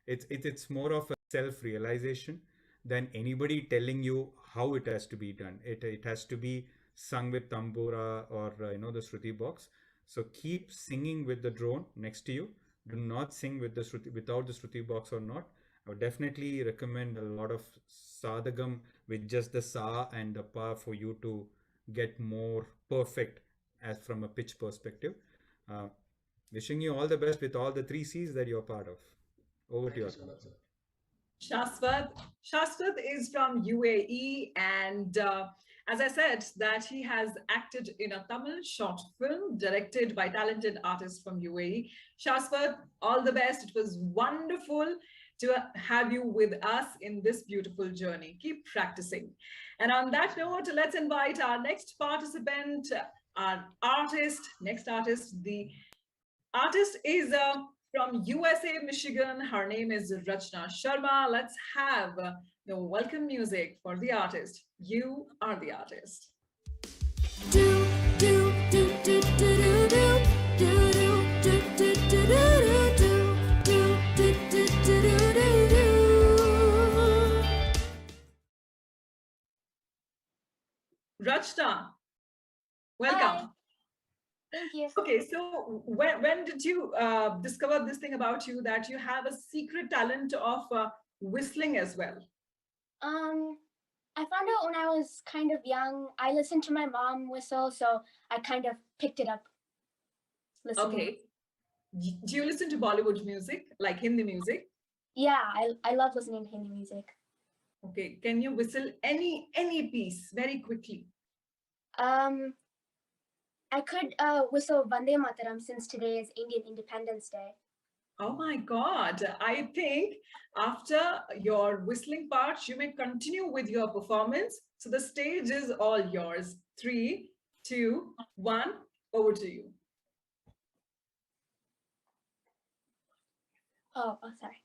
It's more of a self realization than anybody telling you how it has to be done. It has to be sung with tambura or the shruti box. So keep singing with the drone next to you. Do not sing with the shruti, without the shruti box or not. I would definitely recommend a lot of sadhagam with just the sa and the pa for you to get more perfect as from a pitch perspective. Uh, Wishing you all the best with all the three C's that you're part of. Over to Thank you, you so Atul. much, sir. Shaswat. Shaswat is from UAE, and as I said, that he has acted in a Tamil short film directed by talented artists from UAE. Shaswat, all the best. It was wonderful to have you with us in this beautiful journey. Keep practicing. And on that note, let's invite our next participant, our artist. Next artist, the artist is from USA, Michigan. Her name is Rachna Sharma. Let's have the welcome music for the artist. You are the artist. Rachna, welcome. Hi. Thank you. Okay, so when did you discover this thing about you that you have a secret talent of whistling as well? I found out when I was kind of young. I listened to my mom whistle, so I kind of picked it up. Listening. Okay. Do you listen to Bollywood music, like Hindi music? Yeah, I love listening to Hindi music. Okay, can you whistle any piece very quickly? I could whistle Vande Mataram since today is Indian Independence Day. Oh my God. I think after your whistling part, you may continue with your performance. So the stage is all yours. 3, 2, 1, over to you. Oh, sorry.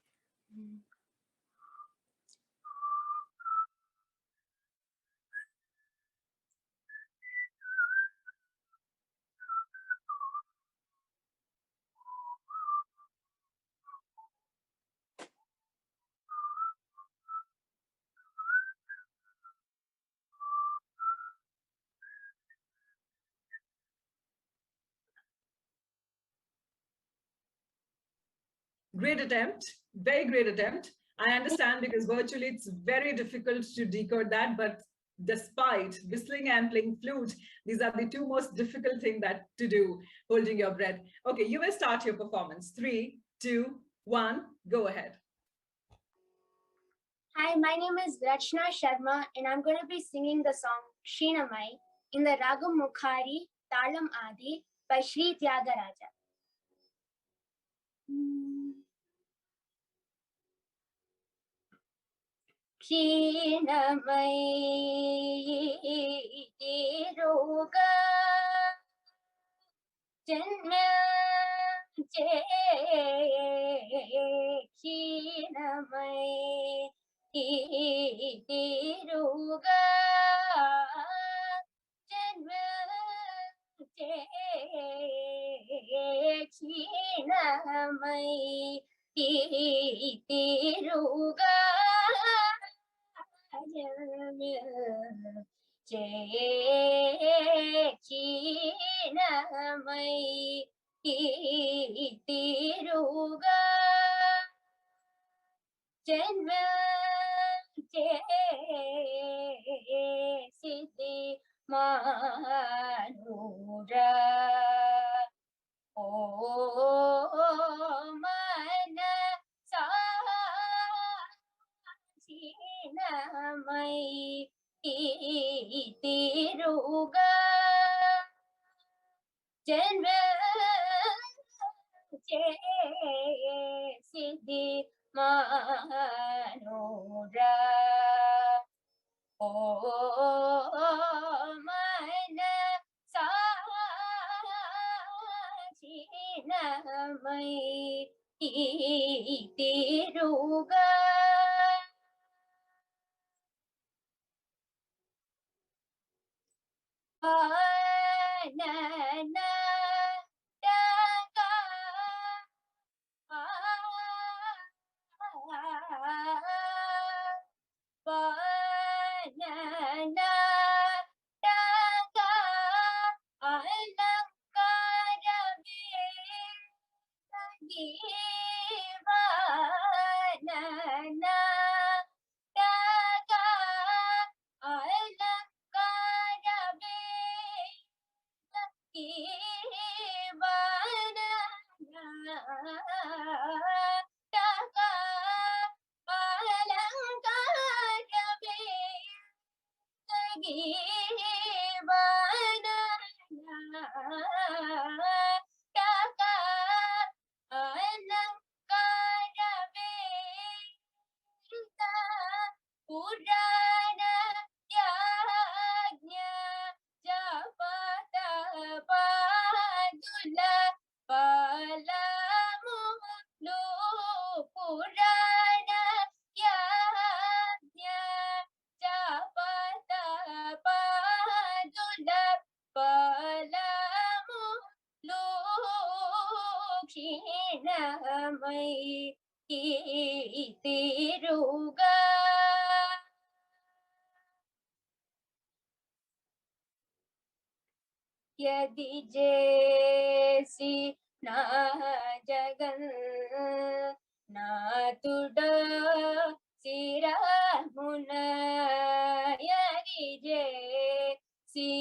Great attempt, very great attempt. I understand because virtually it's very difficult to decode that, but despite whistling and playing flute, these are the two most difficult things that to do, holding your breath. Okay, you may start your performance. 3, 2, 1, go ahead. Hi, my name is Rachna Sharma and I'm going to be singing the song Shrinamai in the Ragam Mukhari Talam Adi by Sri Tyagaraja. Shrinamai Tiruga Janma Shrinamai Tiruga Janma Shrinamai Tiruga Shrinamai Tiruga Janma Siddhi Manura Mana Shrinamai Tiruga Janma Siddhi Manura Mana Shrinamai Tiruga Anana Daga Banana Daga Alankarami Banana Daga Alankarami Daga Purana Yagnya Japata Padula Palamu Lu Purana Yagnya Japata Padula Palamu Lu Shrinamai Tiruga Yadi Jesi Na Jagan Natuda Siramuna Yadi Jesi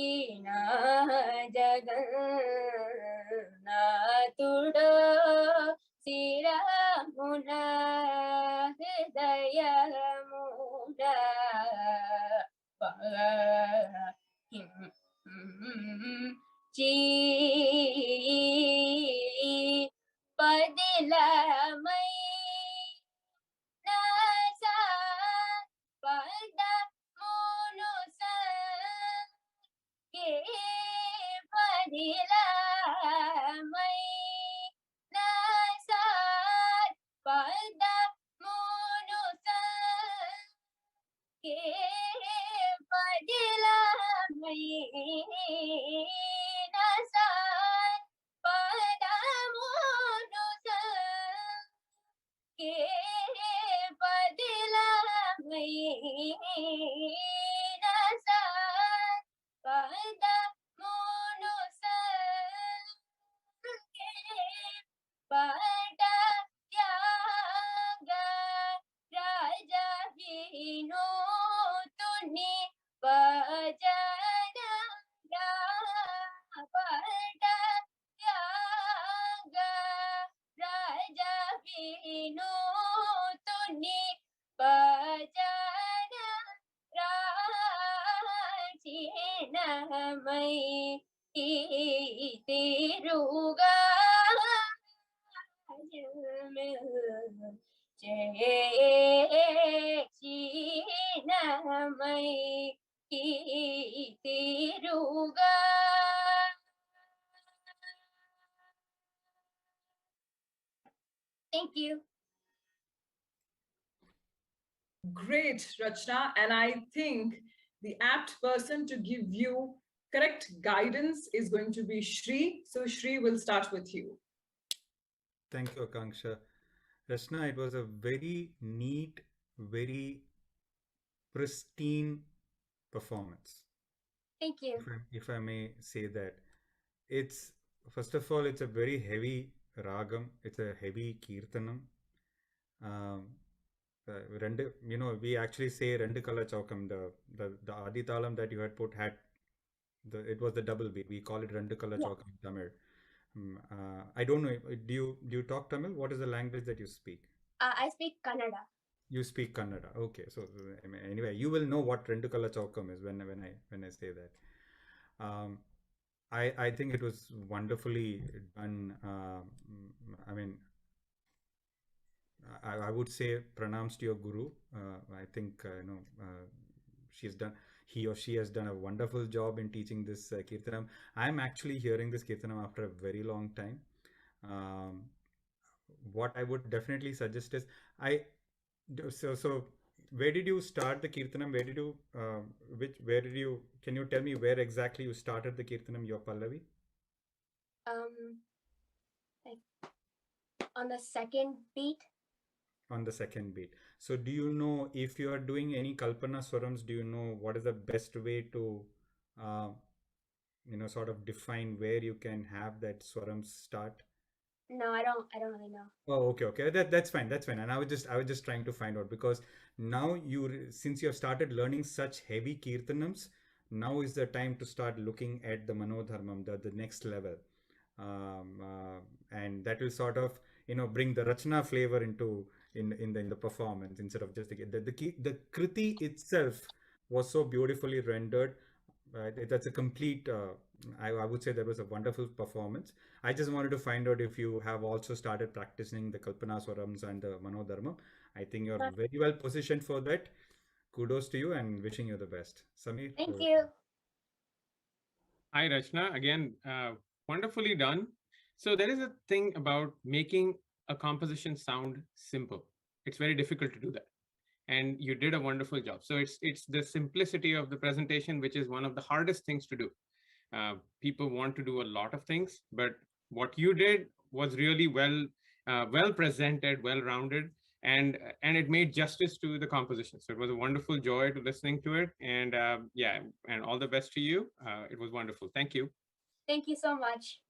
Na Jagan Natuda Siramuna Hridayamuna Padilamai Nasa Pada Munusa Padilamai Nasa Pada Munusa Padilamai Nasa Pada Munusa Padilamai Nasa Pada Munusa तीरुगा Chinamai Tiruga. Thank you. Great, Rachna. And I think the apt person to give you correct guidance is going to be Shri. So Shri will start with you. Thank you, Akanksha. Rachna, it was a very neat, very pristine performance. Thank you. If I may say that. It's, first of all, it's a very heavy ragam. It's a heavy kirtanam. We actually say rendu kala chaukam. The adi talam that you had put had it was the double beat. We call it rendu kala chaukam in Tamil. I don't know. Do you talk Tamil? What is the language that you speak? I speak Kannada. You speak Kannada. Okay. So anyway, you will know what rendu kala chaukam is when I say that. I think it was wonderfully done. I mean, I would say pranams to your guru. I think he or she has done a wonderful job in teaching this kirtanam. I'm actually hearing this kirtanam after a very long time. What I would definitely suggest is so where did you start the kirtanam? Can you tell me where exactly you started the kirtanam, your Pallavi? Like on the second beat. On the second beat. So do you know if you are doing any Kalpana Swarams, do you know what is the best way to, sort of define where you can have that Swarams start? No, I don't really know. Oh, okay. That's fine. And I was just trying to find out, because now since you have started learning such heavy kirtanams, now is the time to start looking at the Manodharmam, the next level, and that will sort of bring the Rachna flavor into in the performance, instead of just the kriti itself was so beautifully rendered. That's a complete. I would say that was a wonderful performance. I just wanted to find out if you have also started practicing the Kalpana Swarams and the Manodharma. I think you're very well positioned for that. Kudos to you and wishing you the best. Samir. Thank you. Hi, Rachna. Again, wonderfully done. So there is a thing about making a composition sound simple. It's very difficult to do that. And you did a wonderful job. So it's the simplicity of the presentation, which is one of the hardest things to do. People want to do a lot of things, but what you did was really well presented, well-rounded, and it made justice to the composition. So it was a wonderful joy to listening to it. And and all the best to you. It was wonderful. Thank you. Thank you so much.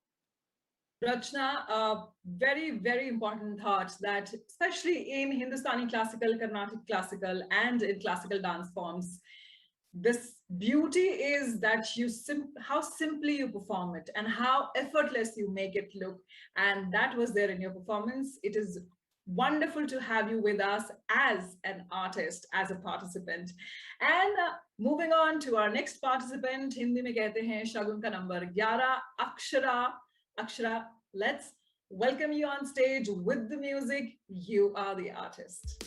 Rachna, very, very important thought that especially in Hindustani classical, Carnatic classical, and in classical dance forms, this beauty is that how simply you perform it and how effortless you make it look. And that was there in your performance. It is wonderful to have you with us as an artist, as a participant. And moving on to our next participant, Hindi mein kehte hain shagun ka number 11, Akshara. Akshara, let's welcome you on stage with the music. You are the artist.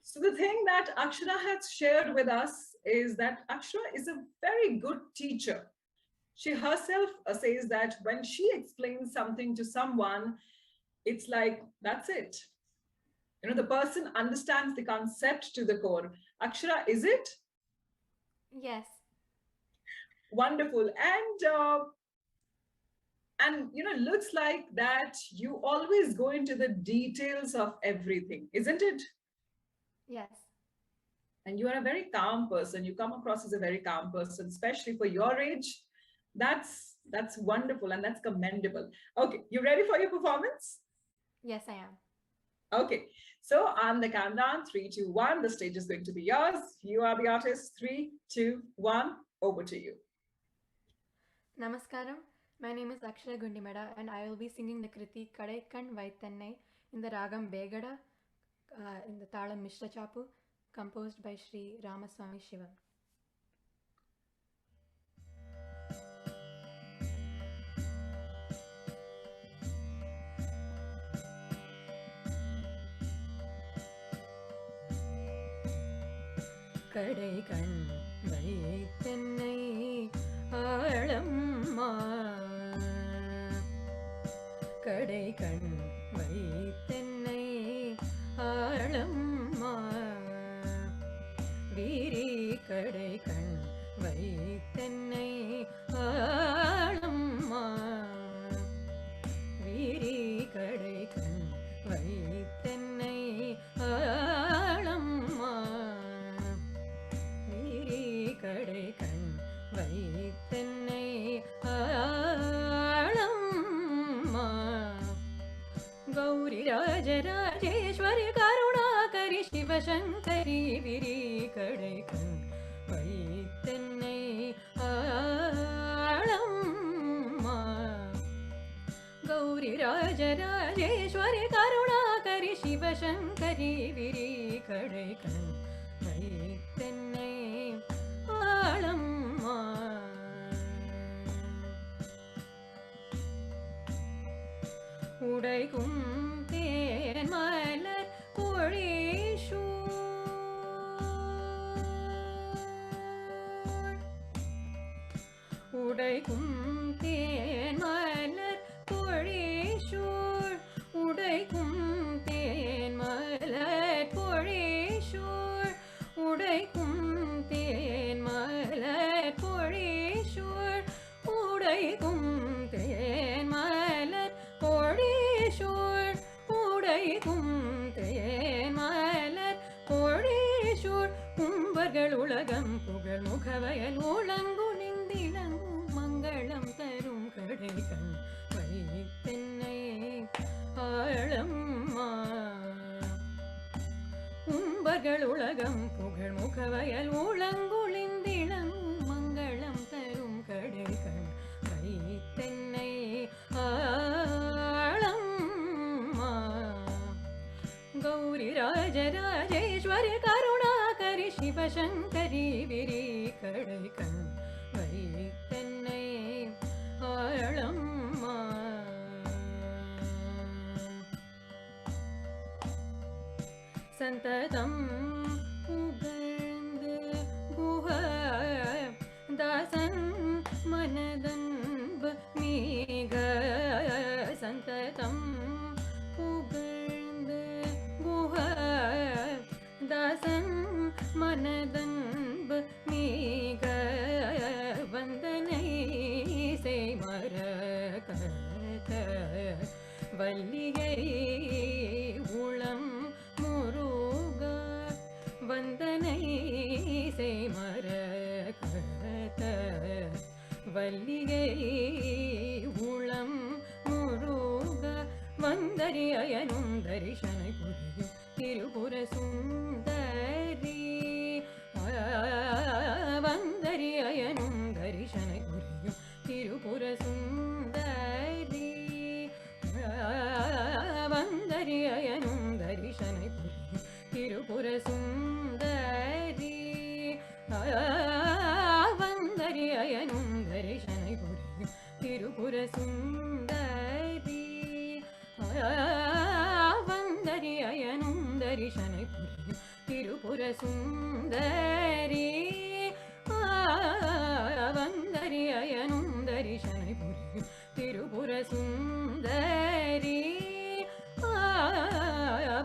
So the thing that Akshara has shared with us is that Akshara is a very good teacher. She herself says that when she explains something to someone, it's like, that's it. The person understands the concept to the core. Akshara, is it? Yes. Wonderful. And looks like that you always go into the details of everything, isn't it? Yes. And you are a very calm person. You come across as a very calm person, especially for your age. That's wonderful and that's commendable. Okay, you ready for your performance? Yes, I am. Okay, so on the countdown, 3, 2, 1, the stage is going to be yours. You are the artist. 3, 2, 1, over to you. Namaskaram. My name is Akshara Gundimeda and I will be singing the Kriti Kadaikan Vaitannai in the Ragam Begada in the Talam Mishra Chapu composed by Sri Ramaswamy Shivam. Kadaikan Vaitannai Alamma Kadaikan Vaitannai Alamma Viri Kadaikan Vaitannai Alamma Viri Kadaikan Vaitannai Alamma Viri Kadaikan Vaitannai Alamma Gauri Raja Rajeshwari Karunakari Shiva Shankari Viri Kadaikan Vaitannai Alamma Gauri Raja Rajeshwari Karunakari Shiva Shankari Viri Kadaikan Vaitannai Alamma உடைக்கும் தேன் மலர் பொழிசூழ் உடைக்கும் தேன் மலர் பொழிசூழ் உடைக்கும் தேன் மலர் பொழிசூழ் உடைக்கும் தேன் மலர் பொழிசூழ் உடைக்கும் தேன் மலர் பொழிசூழ் உடைக்கும் தேன் மலர் பொழிசூழ் கும்பர்கள் உலகம் புகழ் முகவயல் உளங்குனிந்திலங்கும் மங்களம் தரும் கடைக்கண் வைத்தென்னை ஆழம்மா கும்பர்கள் உலகம் புகழ் முகவயல் உளங்குளிந்திலங்கும் மங்களம் தரும் கடைக்கண் வைத்தென்னை ஆழம்மா கௌரி ராஜ ராஜேஸ்வரி கருணாகரி சிவசங்கரி விரி கடைக்கண் வைத்தென்னை ஆழம்மா சந்ததம் புகழ்ந்து குஹ தாசன் மனதன்பு மீக சந்ததம் புகழ்ந்து குஹ தாசன் மனதன்பு மீக வந்தனை செய் மரகத வல்லிகை உளம் முருக வந்தனை செய் மரகத வல்லிகை உளம் முருக வந்தரி அயனும் தரிசனை புரியும் திருபுர சுந்தரி வந்தரி அயனும் தரிசனை புரியும் திருபுர சுந்தரி வந்தரி அயனும் தரிசனை புரியும் திருபுர சுந்தரி வந்தரி அயனும் தரிசனை புரியும் திருபுர சுந்தரி வந்தரி அயனும் தரிசனை புரியும் திருபுர சுந்தரி வந்தரி அயனும் தரிசனை புரியும் திருபுர சுந்தரி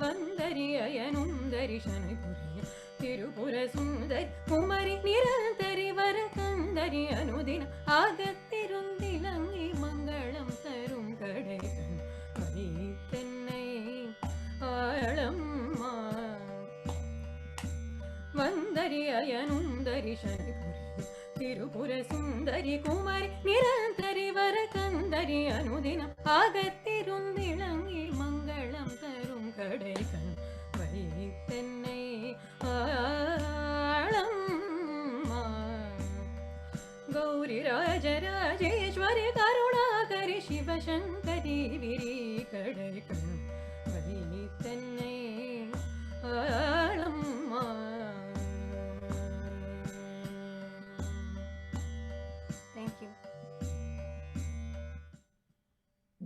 வந்தரி அயனும் தரிசனை புரியும் திருபுர சுந்தரி குமரி நிரந்தரி வர கந்தரி அனுதின ஆகத்திருந்திலங்கி மங்களம் தரும் கடைகண் வைத்தென்னை ஆழம்மா வந்தரி அயனும் தரிசனை புரியும் திருபுர சுந்தரி குமரி நிரந்தரி வர கந்தரி அனுதினம் ஆகத்திருந்திலங்கி மங்களம் தரும் கடைகண் வைத்தென்னை ஆழம்மா கௌரி ராஜ ராஜேஸ்வரி கருணா சிவசங்கரி விரி கடைக்கண் வைத்தன்னை ஆளம்மா. Thank you.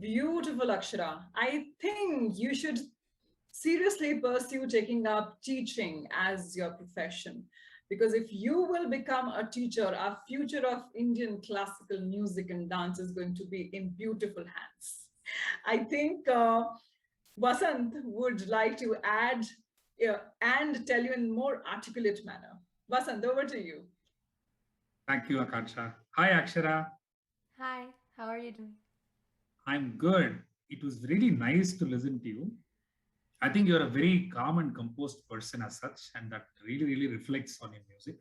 Beautiful, Akshara. I think you should seriously pursue taking up teaching as your profession. Because if you will become a teacher, our future of Indian classical music and dance is going to be in beautiful hands. I think Vasant would like to add and tell you in more articulate manner. Vasant, over to you. Thank you, Akansha. Hi, Akshara. Hi, how are you doing? I'm good. It was really nice to listen to you. I think you're a very calm and composed person as such, and that really, really reflects on your music.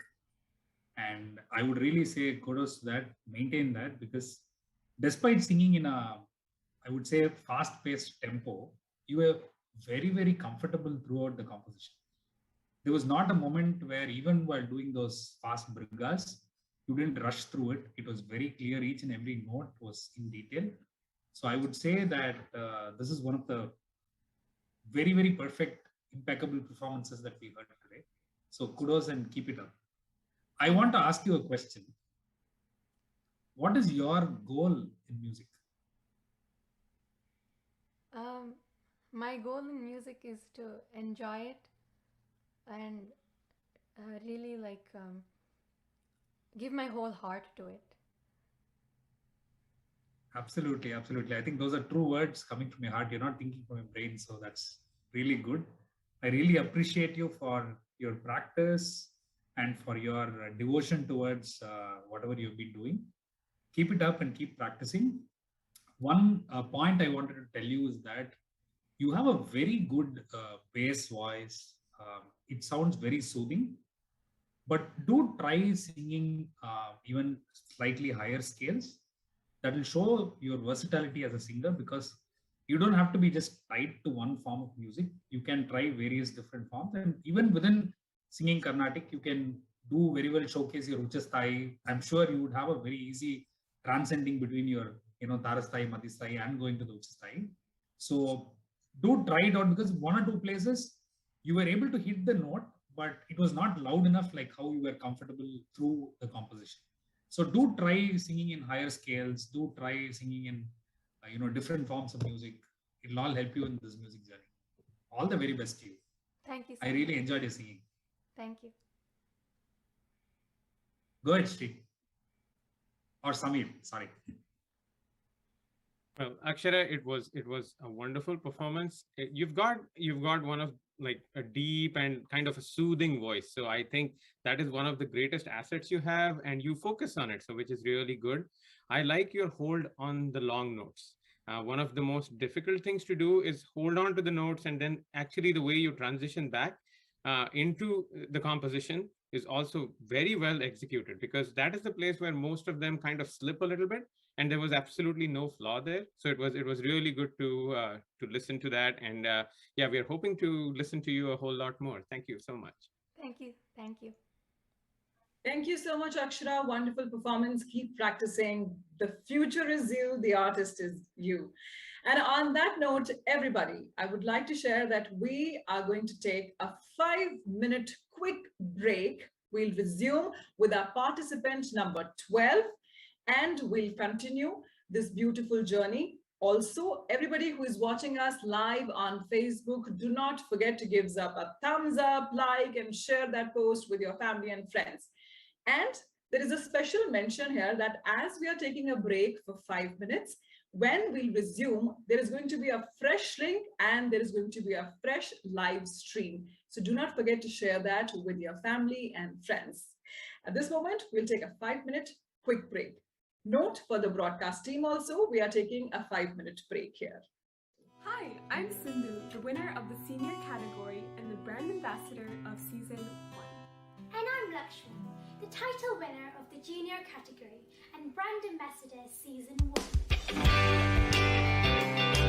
And I would really say kudos to that, maintain that, because despite singing in a, I would say, fast-paced tempo, you were very, very comfortable throughout the composition. There was not a moment where even while doing those fast brigas, you didn't rush through it. It was very clear. Each and every note was in detail. So I would say that this is one of the very, very perfect, impeccable performances that we heard today. So kudos and keep it up. I want to ask you a question. What is your goal in music? My goal in music is to enjoy it and really give my whole heart to it. Absolutely, absolutely. I think those are true words coming from your heart. You're not thinking from your brain, so that's really good. I really appreciate you for your practice and for your devotion towards whatever you've been doing. Keep it up and keep practicing. One point I wanted to tell you is that you have a very good bass voice. It sounds very soothing, but do try singing even slightly higher scales. That will show your versatility as a singer, because you don't have to be just tied to one form of music. You can try various different forms, and even within singing Carnatic, you can do very well showcase your Uchasthai. I'm sure you would have a very easy transcending between your, Tarasthai, Madhisthai, and going to the Uchasthai. So do try it out, because one or two places you were able to hit the note, but it was not loud enough like how you were comfortable through the composition. So do try singing in higher scales. Do try singing in, different forms of music. It'll all help you in this music journey. All the very best to you. Thank you so I really enjoyed your singing. Thank you. Go ahead, Sri. Or Samir, sorry. Well, Akshara, it was a wonderful performance. You've got one of a deep and kind of a soothing voice. So I think that is one of the greatest assets you have, and you focus on it, so which is really good. I like your hold on the long notes. One of the most difficult things to do is hold on to the notes, and then actually the way you transition back into the composition is also very well executed, because that is the place where most of them kind of slip a little bit, and there was absolutely no flaw there. So it was really good to listen to that, and yeah, we are hoping to listen to you a whole lot more. Thank you so much. Thank you. Thank you. Thank you so much, Akshara. Wonderful performance. Keep practicing. The future is you. The artist is you. And on that note, everybody, I would like to share that we are going to take a 5-minute quick break. We'll resume with our participant number 12, and we'll continue this beautiful journey. Also, everybody who is watching us live on Facebook, do not forget to give us a thumbs up, like, and share that post with your family and friends. And there is a special mention here that as we are taking a break for 5 minutes, when we resume, there is going to be a fresh link and there is going to be a fresh live stream. So do not forget to share that with your family and friends. At this moment, we'll take a 5-minute quick break. Note for the broadcast team also, we are taking a 5-minute break here. Hi, I'm Sindhu, the winner of the senior category and the brand ambassador of Season 1. And I'm Lakshmi, the title winner of the junior category and brand ambassador Season 1.